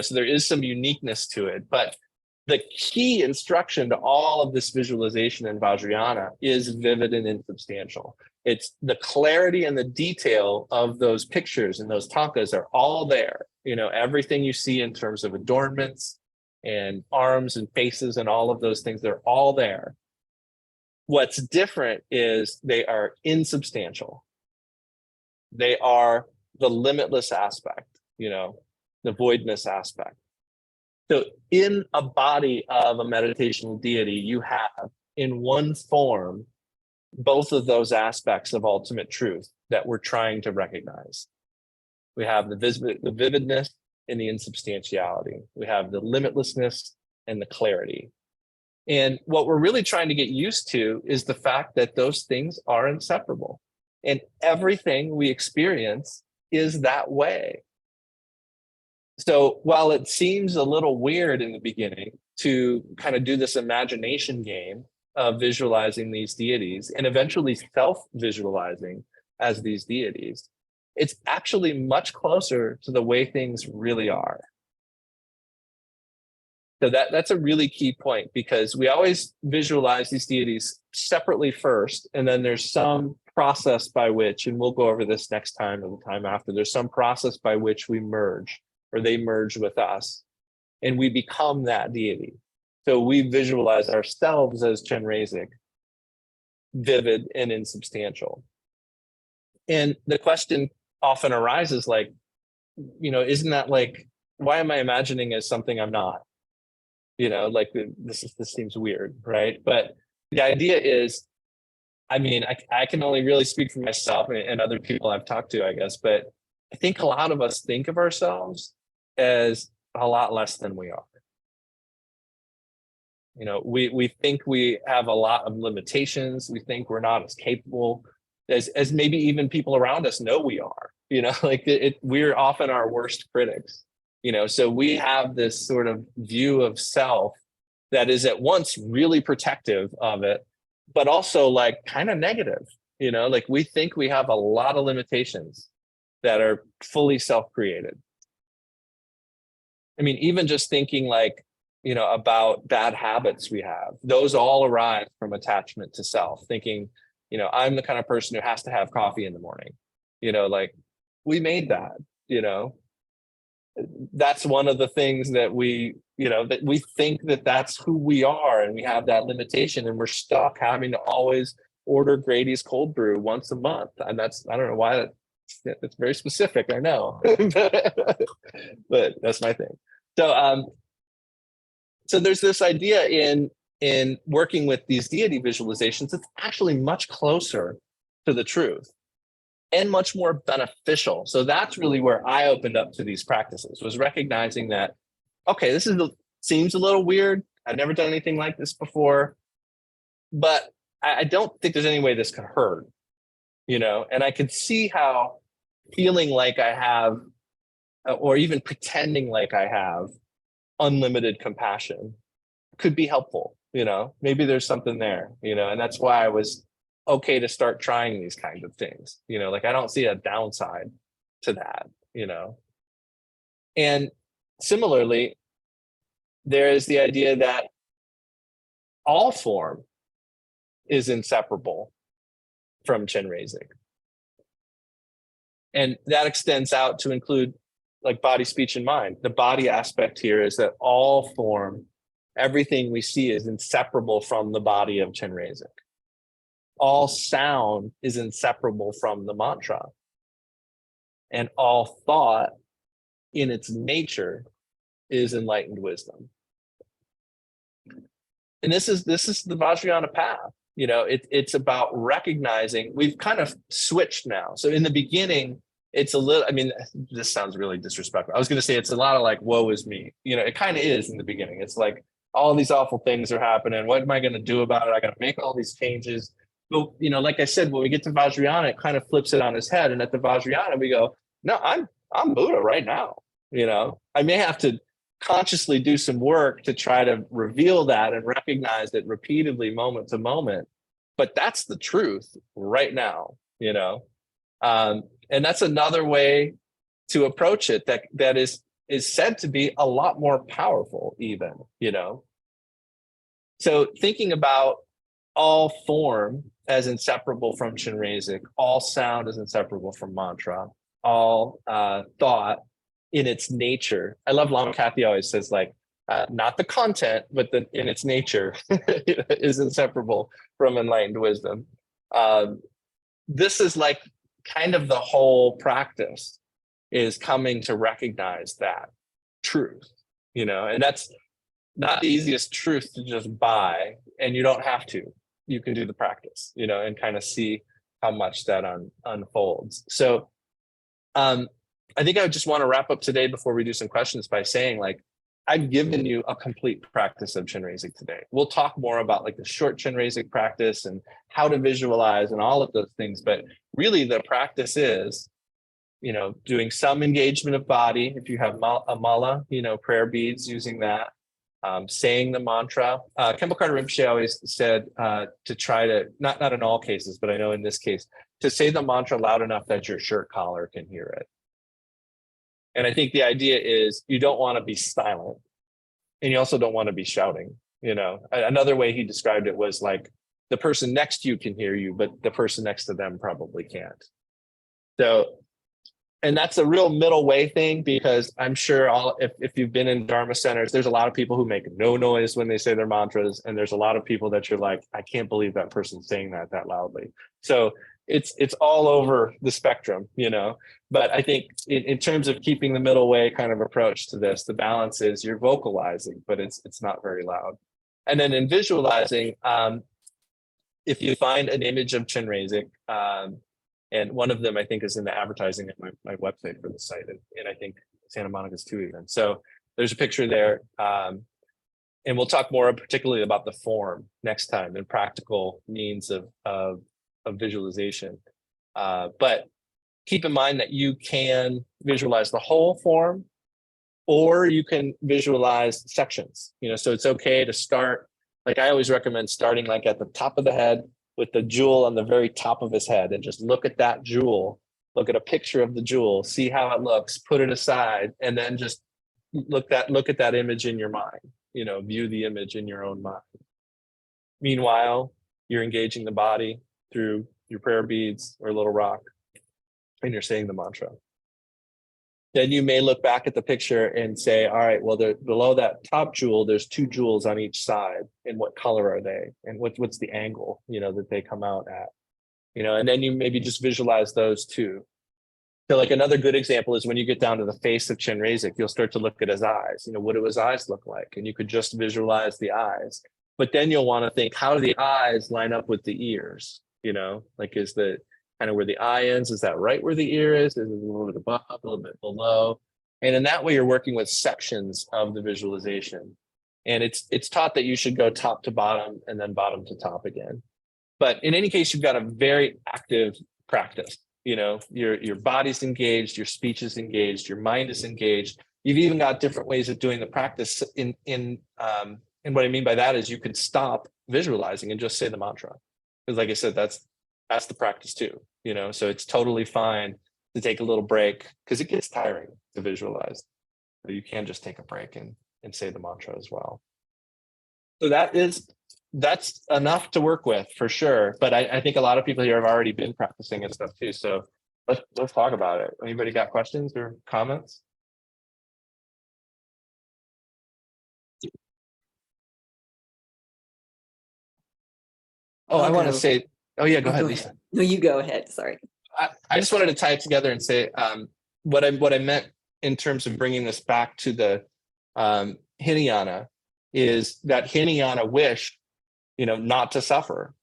so there is some uniqueness to it. But the key instruction to all of this visualization in Vajrayana is vivid and insubstantial. It's the clarity and the detail of those pictures and those tankas are all there. Everything you see in terms of adornments and arms and faces and all of those things, they're all there. What's different is they are insubstantial. They are the limitless aspect, the voidness aspect. So in a body of a meditational deity, you have in one form both of those aspects of ultimate truth that we're trying to recognize. We have the vividness and the insubstantiality. We have the limitlessness and the clarity. And what we're really trying to get used to is the fact that those things are inseparable. And everything we experience is that way. So while it seems a little weird in the beginning to kind of do this imagination game of visualizing these deities and eventually self-visualizing as these deities, it's actually much closer to the way things really are. So that's a really key point, because we always visualize these deities separately first, and then there's some process by which, and we'll go over this next time or the time after, there's some process by which we merge, or they merge with us, and we become that deity. So we visualize ourselves as Chenrezig, vivid and insubstantial. And the question often arises isn't that why am I imagining as something I'm not? This seems weird, right? But the idea is, I can only really speak for myself and other people I've talked to, I guess, but I think a lot of us think of ourselves as a lot less than we are. We think we have a lot of limitations. We think we're not as capable as maybe even people around us know we are. We're often our worst critics. So we have this sort of view of self that is at once really protective of it, but also kind of negative. We think we have a lot of limitations that are fully self-created. I mean, even just thinking like, about bad habits we have, those all arise from attachment to self, thinking, I'm the kind of person who has to have coffee in the morning, like we made that, that's one of the things that that we think that that's who we are, and we have that limitation, and we're stuck having to always order Grady's cold brew once a month. And I don't know why it's very specific, I know, but that's my thing. So there's this idea in working with these deity visualizations, it's actually much closer to the truth and much more beneficial. So that's really where I opened up to these practices, was recognizing that, okay, this seems a little weird. I've never done anything like this before, but I don't think there's any way this could hurt, and I could see how feeling like I have, or even pretending like I have unlimited compassion could be helpful, maybe there's something there, and that's why I was okay to start trying these kinds of things, like I don't see a downside to that, and similarly, there is the idea that all form is inseparable from Chenrezig. And that extends out to include like body, speech, and mind. The body aspect here is that all form, everything we see is inseparable from the body of Chenrezig. All sound is inseparable from the mantra. And all thought in its nature is enlightened wisdom. And this is the Vajrayana path. It's about recognizing, we've kind of switched now. So in the beginning, it's a little, I mean, this sounds really disrespectful. I was going to say it's a lot of like, woe is me. It kind of is in the beginning. It's like all these awful things are happening. What am I going to do about it? I got to make all these changes. But, like I said, when we get to Vajrayana, it kind of flips it on his head. And at the Vajrayana, we go, no, I'm Buddha right now. I may have to consciously do some work to try to reveal that and recognize it repeatedly, moment to moment, but that's the truth right now, and that's another way to approach it that is said to be a lot more powerful even, so thinking about all form as inseparable from Chenrezig, all sound is inseparable from mantra, all thought in its nature. I love Lama Kathy always says like, not the content, but in its nature is inseparable from enlightened wisdom. This is like kind of the whole practice, is coming to recognize that truth, and that's not the easiest truth to just buy, and you don't have to. You can do the practice, and kind of see how much that unfolds. So I think I just want to wrap up today before we do some questions by saying, like, I've given you a complete practice of Chenrezig today. We'll talk more about like the short Chenrezig practice and how to visualize and all of those things. But really the practice is, doing some engagement of body. If you have a mala, prayer beads, using that, saying the mantra. Khenpo Karthar Rinpoche always said to try to, not in all cases, but I know in this case, to say the mantra loud enough that your shirt collar can hear it. And I think the idea is you don't want to be silent, and you also don't want to be shouting. Another way he described it was like the person next to you can hear you, but the person next to them probably can't. So, and that's a real middle way thing, because I'm sure if you've been in Dharma centers, there's a lot of people who make no noise when they say their mantras. And there's a lot of people that you're like, I can't believe that person's saying that loudly. So it's all over the spectrum, but I think in terms of keeping the middle way kind of approach to this, the balance is you're vocalizing, but it's not very loud. And then in visualizing, if you find an image of Chenrezig, and one of them I think is in the advertising at my website for the site, and I think Santa Monica's too even. So there's a picture there, and we'll talk more particularly about the form next time and practical means of visualization. But keep in mind that you can visualize the whole form, or you can visualize sections, so it's okay to start, like I always recommend starting like at the top of the head with the jewel on the very top of his head, and just look at that jewel, look at a picture of the jewel, see how it looks, put it aside, and then just look at that image in your mind, view the image in your own mind. Meanwhile, you're engaging the body through your prayer beads or little rock, and you're saying the mantra. Then you may look back at the picture and say, all right, well, below that top jewel, there's 2 jewels on each side. And what color are they? And what's the angle, that they come out at? And then you maybe just visualize those 2. So like another good example is when you get down to the face of Chenrezig, you'll start to look at his eyes. What do his eyes look like? And you could just visualize the eyes. But then you'll want to think, how do the eyes line up with the ears? Like is the kind of where the eye ends, is that right where the ear is? Is it a little bit above, a little bit below? And in that way, you're working with sections of the visualization. And it's taught that you should go top to bottom and then bottom to top again. But in any case, you've got a very active practice. Your body's engaged, your speech is engaged, your mind is engaged. You've even got different ways of doing the practice. And what I mean by that is you can stop visualizing and just say the mantra. Because like I said, that's the practice too, so it's totally fine to take a little break because it gets tiring to visualize. So you can just take a break and say the mantra as well. So that's enough to work with for sure. But I think a lot of people here have already been practicing and stuff too. So let's talk about it. Anybody got questions or comments? Oh, I want to say, oh yeah, go ahead, Lisa. No, you go ahead. Sorry. I just wanted to tie it together and say what I meant in terms of bringing this back to the Hinayana is that Hinayana wish, not to suffer.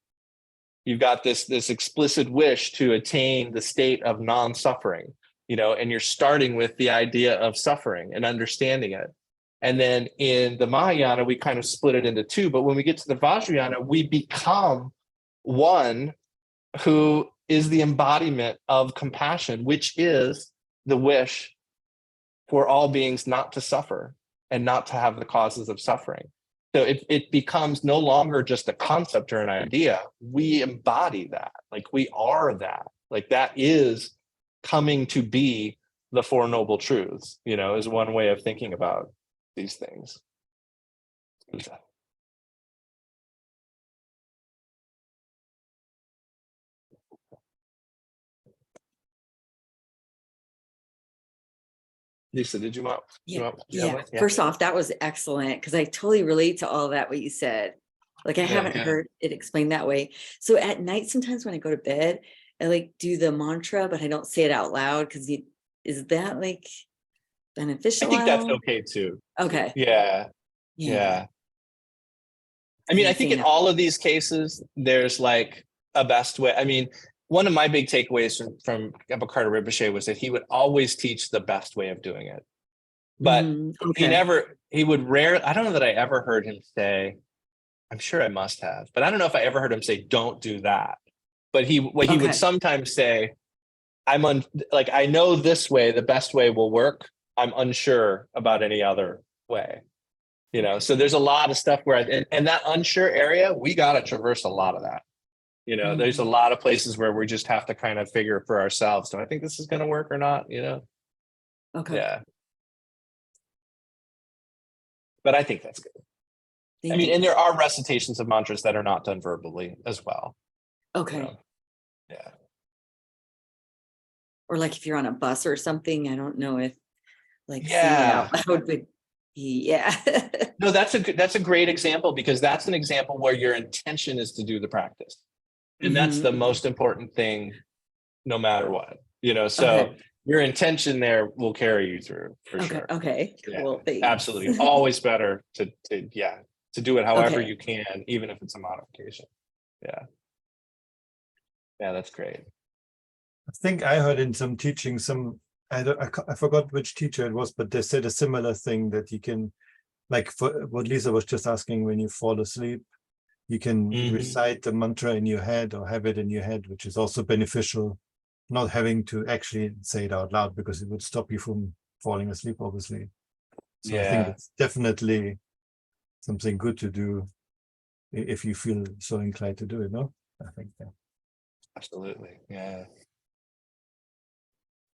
You've got this explicit wish to attain the state of non-suffering, and you're starting with the idea of suffering and understanding it. And then in the Mahayana, we kind of split it into 2. But when we get to the Vajrayana, we become one who is the embodiment of compassion, which is the wish for all beings not to suffer and not to have the causes of suffering. So it becomes no longer just a concept or an idea. We embody that, like we are that, like that is coming to be the 4 noble truths, is one way of thinking about these things. Lisa, did you want? Yeah. First off, that was excellent because I totally relate to all that what you said. Like I haven't heard it explained that way. So at night, sometimes when I go to bed, I like do the mantra, but I don't say it out loud because is that like beneficial? I think that's okay too. Okay. Yeah. I mean, I think in all of these cases, there's like a best way. I mean, one of my big takeaways from Bokar Rinpoche was that he would always teach the best way of doing it. But he would rarely, I don't know that I ever heard him say, I'm sure I must have, but I don't know if I ever heard him say, don't do that. But he would sometimes say, I know this way, the best way will work. I'm unsure about any other way. So there's a lot of stuff where, and that unsure area, we got to traverse a lot of that. There's a lot of places where we just have to kind of figure for ourselves. Do I think this is going to work or not? Okay. Yeah. But I think that's good. And there are recitations of mantras that are not done verbally as well. Okay. Yeah. Or like if you're on a bus or something, I don't know if saying it out loud would be, No, that's a great example because that's an example where your intention is to do the practice. And that's the most important thing, no matter what, so your intention there will carry you through for sure. Okay. Cool. Yeah, absolutely. Always better to do it however you can, even if it's a modification. Yeah, that's great. I think I heard in some teaching, I forgot which teacher it was, but they said a similar thing that you can, like for what Lisa was just asking, when you fall asleep, you can recite the mantra in your head or have it in your head, which is also beneficial, not having to actually say it out loud because it would stop you from falling asleep, obviously. So I think it's definitely something good to do if you feel so inclined to do it, no? I think, Absolutely, yeah.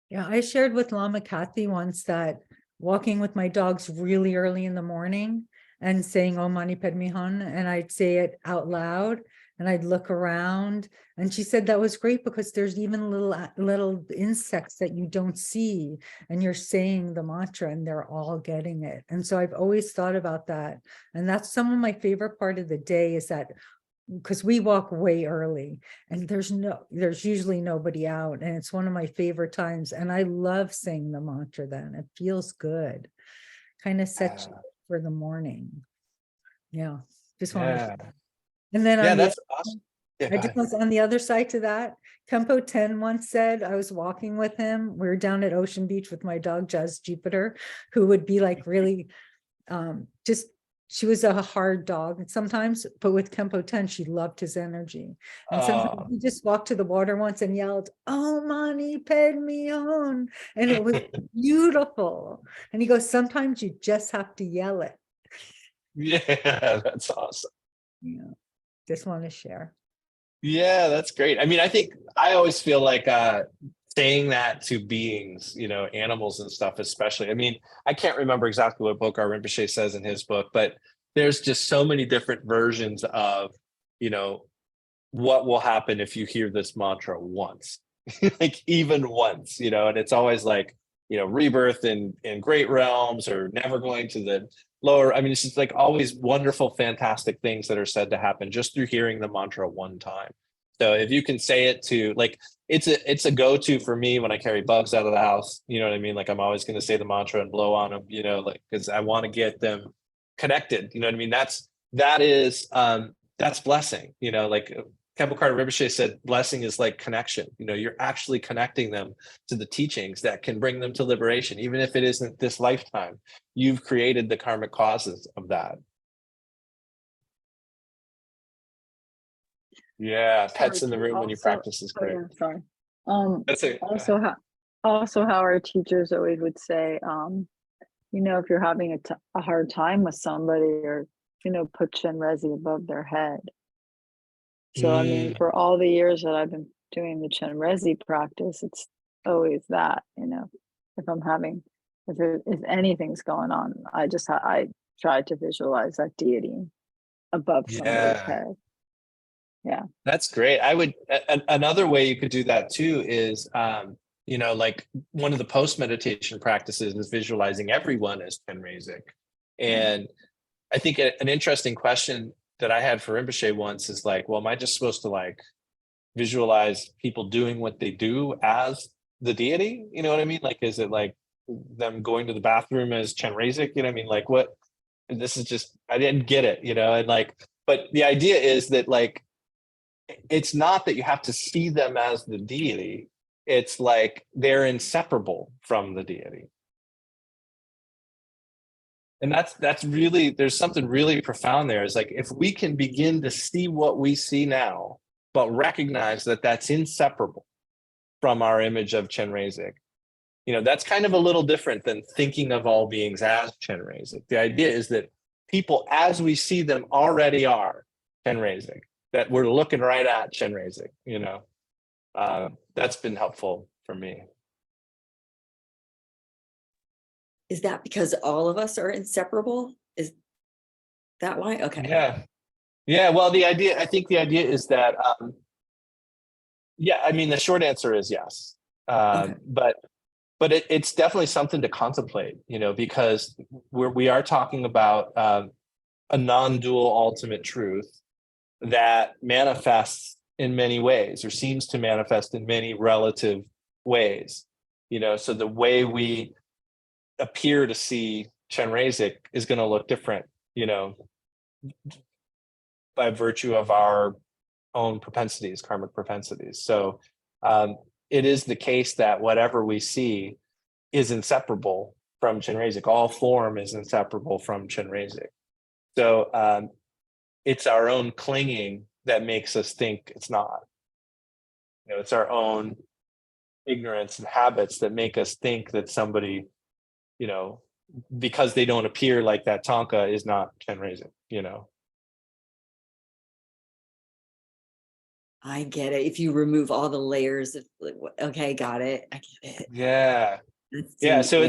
Yeah, I shared with Lama Kathy once that walking with my dogs really early in the morning and saying Om Mani Padme Hum, and I'd say it out loud and I'd look around. And she said that was great because there's even little insects that you don't see, and you're saying the mantra and they're all getting it. And so I've always thought about that. And that's some of my favorite part of the day, is that because we walk way early and there's usually nobody out, and it's one of my favorite times. And I love saying the mantra then. It feels good. Kind of sets you for the morning. Yeah. Just want to. And then yeah, that's awesome. Yeah, I just was on the other side to that. Khenpo Ten once said, I was walking with him. We were down at Ocean Beach with my dog, Jazz Jupiter, who would be like really just, she was a hard dog sometimes, but with Khenpo Ten, she loved his energy. And sometimes he just walked to the water once and yelled, "Oh, Mani Padme Hum," and it was beautiful. And he goes, sometimes you just have to yell it. Yeah, that's awesome. Yeah, just want to share. Yeah, that's great. I mean, I think I always feel like saying that to beings, animals and stuff, especially. I mean, I can't remember exactly what Bokar Rinpoche says in his book, but there's just so many different versions of, what will happen if you hear this mantra once, like even once, and it's always like, rebirth in great realms, or never going to the lower. I mean, it's just like always wonderful, fantastic things that are said to happen just through hearing the mantra one time. So if you can say it to, like, it's a go-to for me when I carry bugs out of the house. You know what I mean? Like, I'm always going to say the mantra and blow on them, like, because I want to get them connected. You know what I mean? That's blessing, like Khenpo Karthar Rinpoche said, blessing is like connection. You're actually connecting them to the teachings that can bring them to liberation. Even if it isn't this lifetime, you've created the karmic causes of that. Yeah, pets in the room when you practice is great. Oh, yeah, sorry. That's it. Also how our teachers always would say, if you're having a hard time with somebody, or, put Chenrezig above their head. So, I mean, for all the years that I've been doing the Chenrezig practice, it's always that, if anything's going on, I try to visualize that deity above somebody's head. Yeah, that's great. I would, another way you could do that too is, like one of the post meditation practices is visualizing everyone as Chenrezig. And I think an interesting question that I had for Rinpoche once is like, well, am I just supposed to like visualize people doing what they do as the deity? You know what I mean? Like, is it like them going to the bathroom as Chenrezig? You know what I mean? Like, what? This is just, I didn't get it, and like, but the idea is that like, it's not that you have to see them as the deity. It's like they're inseparable from the deity. And that's really, there's something really profound there. It's like, if we can begin to see what we see now, but recognize that that's inseparable from our image of Chenrezig, that's kind of a little different than thinking of all beings as Chenrezig. The idea is that people, as we see them, already are Chenrezig, that we're looking right at Chenrezig, that's been helpful for me. Is that because all of us are inseparable? Is that why? Okay. Yeah. Well, I think the idea is that, I mean, the short answer is yes. Okay. But it's definitely something to contemplate, because we are talking about a non-dual ultimate truth that manifests in many ways, or seems to manifest in many relative ways. So the way we appear to see Chenrezig is going to look different, by virtue of our own propensities, karmic propensities. So it is the case that whatever we see is inseparable from Chenrezig. All form is inseparable from Chenrezig. So it's our own clinging that makes us think it's not. It's our own ignorance and habits that make us think that somebody, because they don't appear like that Tonka, is not Chenrezig, I get it. If you remove all the layers of, okay, got it. I get it. Yeah. So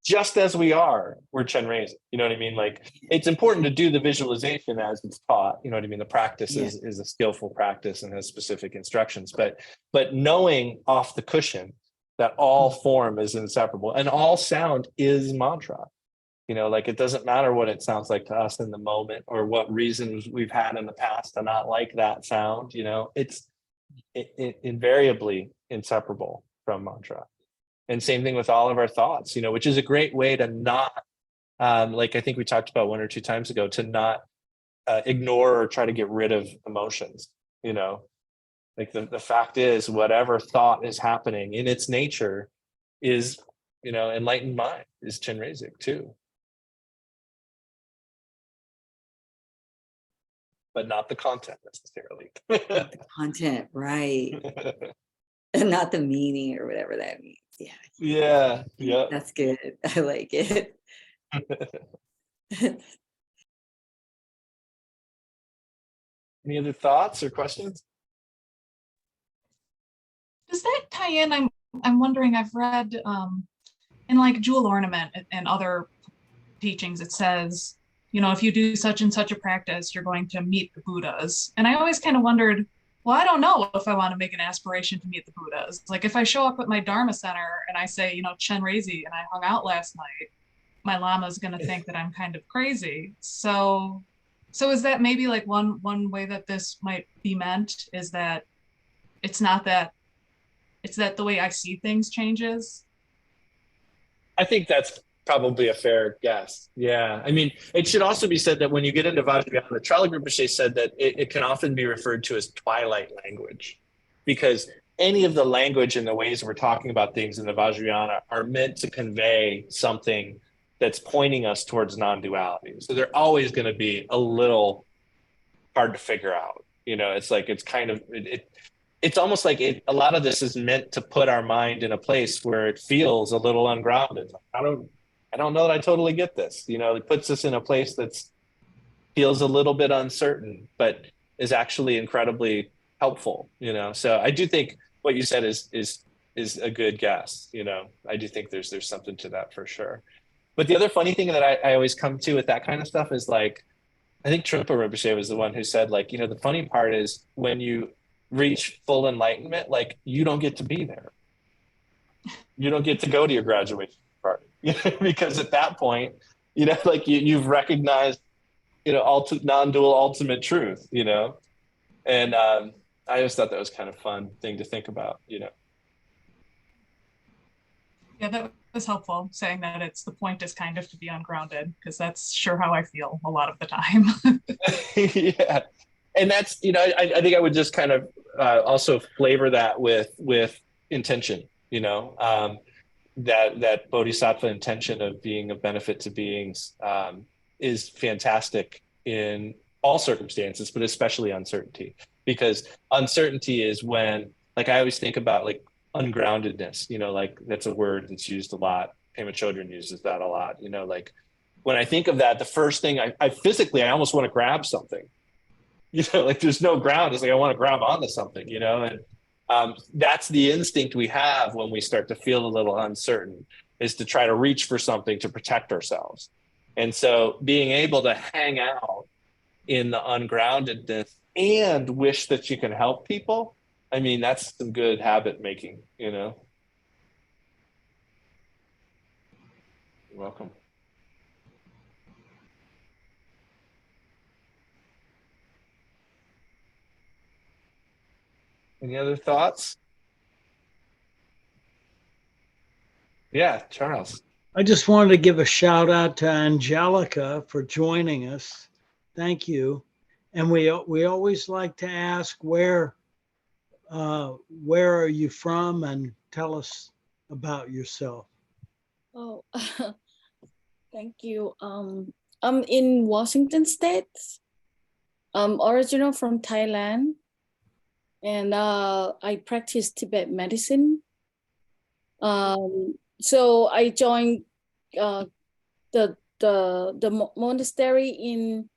just as we are, we're Chenrezig. You know what I mean? Like, it's important to do the visualization as it's taught. You know what I mean? The practice is a skillful practice and has specific instructions. But knowing off the cushion that all form is inseparable and all sound is mantra. You know, like, it doesn't matter what it sounds like to us in the moment or what reasons we've had in the past to not like that sound. You know, it's invariably inseparable from mantra. And same thing with all of our thoughts, you know, which is a great way to not, like I think we talked about 1 or 2 times ago, to not ignore or try to get rid of emotions, you know. Like, the fact is, whatever thought is happening in its nature is, you know, enlightened mind, is Chenrezig too. But not the content necessarily. Not the content, right? And not the meaning or whatever that means. Yeah. Yeah. That's good. I like it. Any other thoughts or questions? Does that tie in? I'm wondering, I've read in like Jewel Ornament and other teachings, it says, you know, if you do such and such a practice, you're going to meet the Buddhas. And I always kind of wondered, well, I don't know if I want to make an aspiration to meet the Buddhas. Like, if I show up at my Dharma center and I say, you know, Chenrezig, and I hung out last night, my Lama is going to think that I'm kind of crazy. So is that maybe like one way that this might be meant, is that it's not that, it's that the way I see things changes? I think that's probably a fair guess. Yeah. I mean, it should also be said that when you get into Vajrayana, Chöling Rinpoche said that it can often be referred to as twilight language, because any of the language and the ways we're talking about things in the Vajrayana are meant to convey something that's pointing us towards non-duality. So they're always going to be a little hard to figure out. You know, it's like, it's kind of, it's almost like a lot of this is meant to put our mind in a place where it feels a little ungrounded. I don't know that I totally get this. You know, it puts us in a place that's feels a little bit uncertain, but is actually incredibly helpful. You know, so I do think what you said is a good guess. You know, I do think there's something to that for sure. But the other funny thing that I always come to with that kind of stuff is, like, I think Khenpo Rinpoche was the one who said, like, you know, the funny part is when you reach full enlightenment, like, you don't get to be there. You don't get to go to your graduation party, because at that point, you know, like, you've recognized, you know, non-dual ultimate truth, you know. And I just thought that was kind of fun thing to think about, you know. Yeah, that was helpful, saying that the point is kind of to be ungrounded, because that's sure how I feel a lot of the time. Yeah. And that's, you know, I think I would just kind of also flavor that with intention, you know, that bodhisattva intention of being of benefit to beings is fantastic in all circumstances, but especially uncertainty, because uncertainty is when, like, I always think about, like, ungroundedness, you know, like, that's a word that's used a lot. Pema Chodron uses that a lot, you know, like, when I think of that, the first thing I physically, I almost want to grab something. You know, like, there's no ground. It's like, I want to grab onto something, you know, and that's the instinct we have when we start to feel a little uncertain, is to try to reach for something to protect ourselves. And so being able to hang out in the ungroundedness and wish that you can help people, I mean, that's some good habit making, you know. You're welcome. Any other thoughts? Yeah, Charles. I just wanted to give a shout out to Angelica for joining us. Thank you. And we always like to ask, where are you from, and tell us about yourself. Oh, thank you. I'm in Washington State. I'm original from Thailand, and I practice Tibet medicine. So I joined the monastery in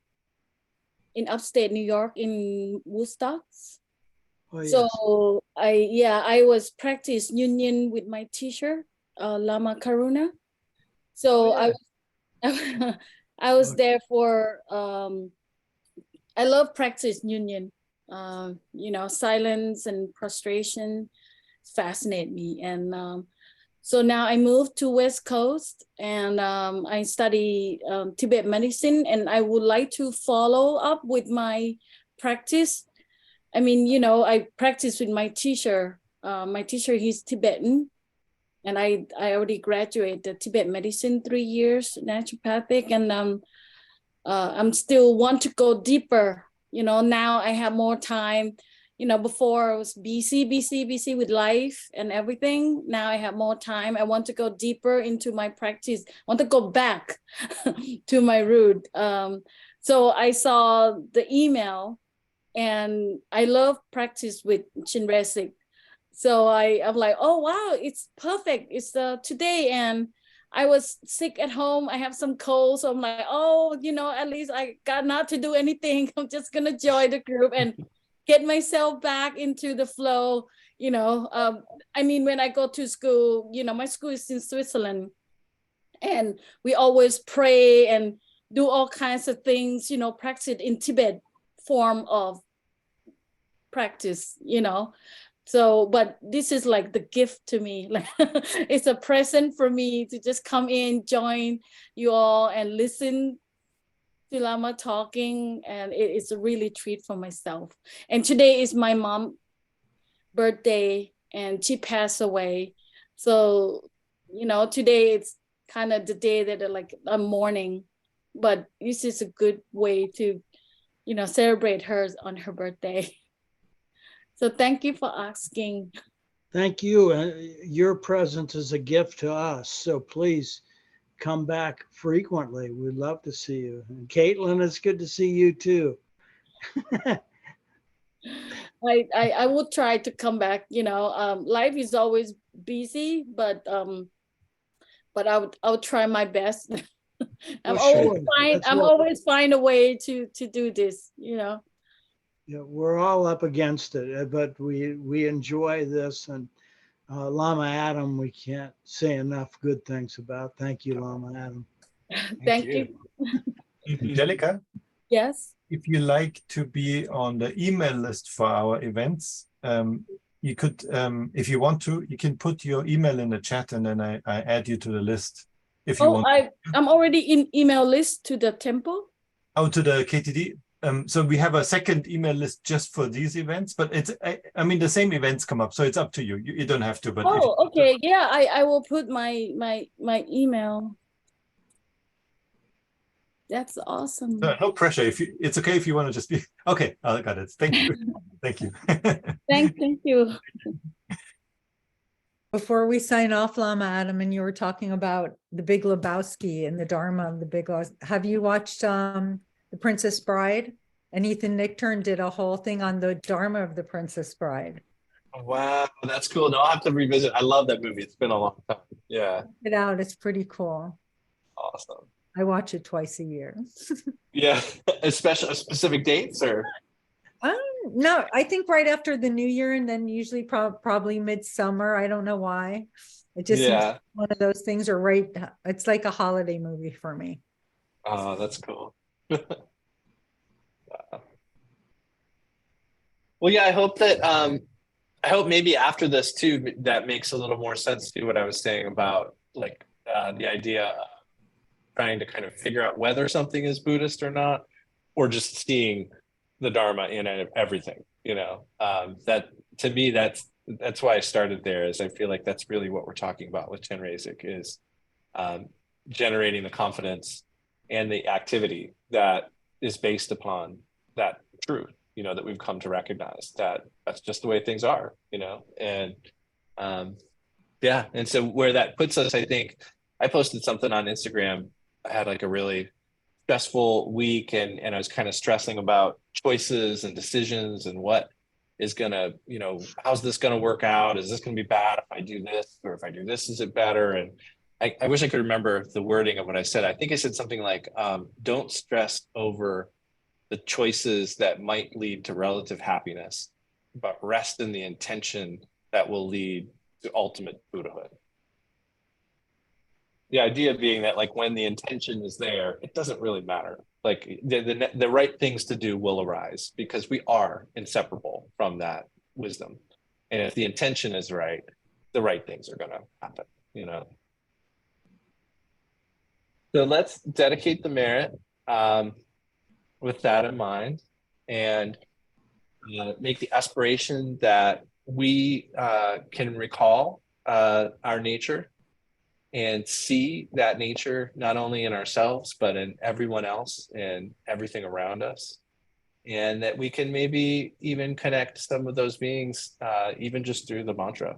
upstate New York, in Woodstock. Oh, yes. So I was practice union with my teacher, Lama Karuna. So Oh, yeah. I was Okay. there for I love practice union. Silence and prostration fascinate me. And so now I moved to West Coast, and I study Tibet medicine, and I would like to follow up with my practice. I mean, I practice with my teacher. My teacher, he's Tibetan, and I already graduated Tibet medicine 3 years, naturopathic, and I'm still want to go deeper. Now I have more time. Before I was busy with life and everything. Now I have more time. I want to go deeper into my practice. I want to go back to my root. So I saw the email, and I love practice with Chenrezig. So I'm like, oh wow, it's perfect. It's today, and I was sick at home. I have some cold, so I'm like, oh, at least I got not to do anything. I'm just gonna join the group and get myself back into the flow. I mean, when I go to school, my school is in Switzerland, and we always pray and do all kinds of things. Practice in Tibet form of practice. So, but this is like the gift to me. Like it's a present for me to just come in, join you all, and listen to Lama talking. And it's a really treat for myself. And today is my mom's birthday, and she passed away. So, today it's kind of the day that like I'm mourning, but this is a good way to, celebrate her on her birthday. So thank you for asking. Thank you. Your presence is a gift to us. So please come back frequently. We'd love to see you. And Caitlin, it's good to see you too. I will try to come back. Life is always busy, but I'll try my best. I'm always find a way to do this. Yeah, we're all up against it, but we enjoy this. And Lama Adam, we can't say enough good things about. Thank you, Lama Adam. Thank you. Angelica, Yes. if you like to be on the email list for our events, you could, if you want to, you can put your email in the chat, and then I add you to the list if you want. I'm already in email list to the temple. Oh, to the KTD. So we have a second email list just for these events, but it's, I mean, the same events come up, so it's up to you. You don't have to, but okay. Yeah, I will put my email. That's awesome. No pressure. It's okay if you want to just be okay. I got it. Thank you. Thank you. Thank you. Before we sign off, Lama Adam, and you were talking about the Big Lebowski and the Dharma of the Big Lebowski. Have you watched The Princess Bride? And Ethan Nichtern did a whole thing on the Dharma of the Princess Bride. Wow, that's cool. No, I'll have to revisit. I love that movie. It's been a long time. Yeah. Check it out. It's pretty cool. Awesome. I watch it twice a year. Yeah. Specific dates or? No, I think right after the new year, and then usually probably midsummer. I don't know why. It just seems one of those things, or right. It's like a holiday movie for me. Oh, that's cool. Well, yeah, I hope that I hope maybe after this too, that makes a little more sense to what I was saying about like the idea of trying to kind of figure out whether something is Buddhist or not, or just seeing the Dharma in everything, that to me, that's why I started there, is I feel like that's really what we're talking about with Chenrezig, is generating the confidence and the activity that is based upon that truth, that we've come to recognize, that that's just the way things are, and and so where that puts us, I think I posted something on Instagram. I had like a really stressful week, and I was kind of stressing about choices and decisions and what is gonna, how's this gonna work out? Is this gonna be bad if I do this, or if I do this, is it better? And I wish I could remember the wording of what I said. I think I said something like, don't stress over the choices that might lead to relative happiness, but rest in the intention that will lead to ultimate Buddhahood. The idea being that like when the intention is there, it doesn't really matter. Like the right things to do will arise because we are inseparable from that wisdom. And if the intention is right, the right things are going to happen, you know. So let's dedicate the merit with that in mind, and make the aspiration that we can recall our nature and see that nature not only in ourselves, but in everyone else and everything around us. And that we can maybe even connect some of those beings, even just through the mantra.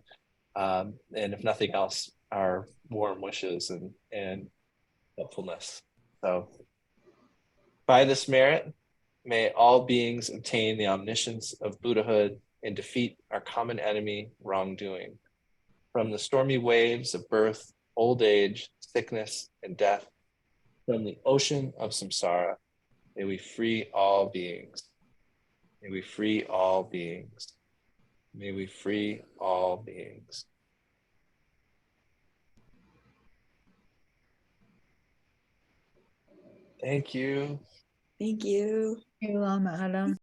And if nothing else, our warm wishes and helpfulness. So by this merit, may all beings obtain the omniscience of Buddhahood and defeat our common enemy, wrongdoing. From the stormy waves of birth, old age, sickness, and death, from the ocean of samsara, may we free all beings. May we free all beings. May we free all beings. Thank you. Thank you. Hey, Lama Adam.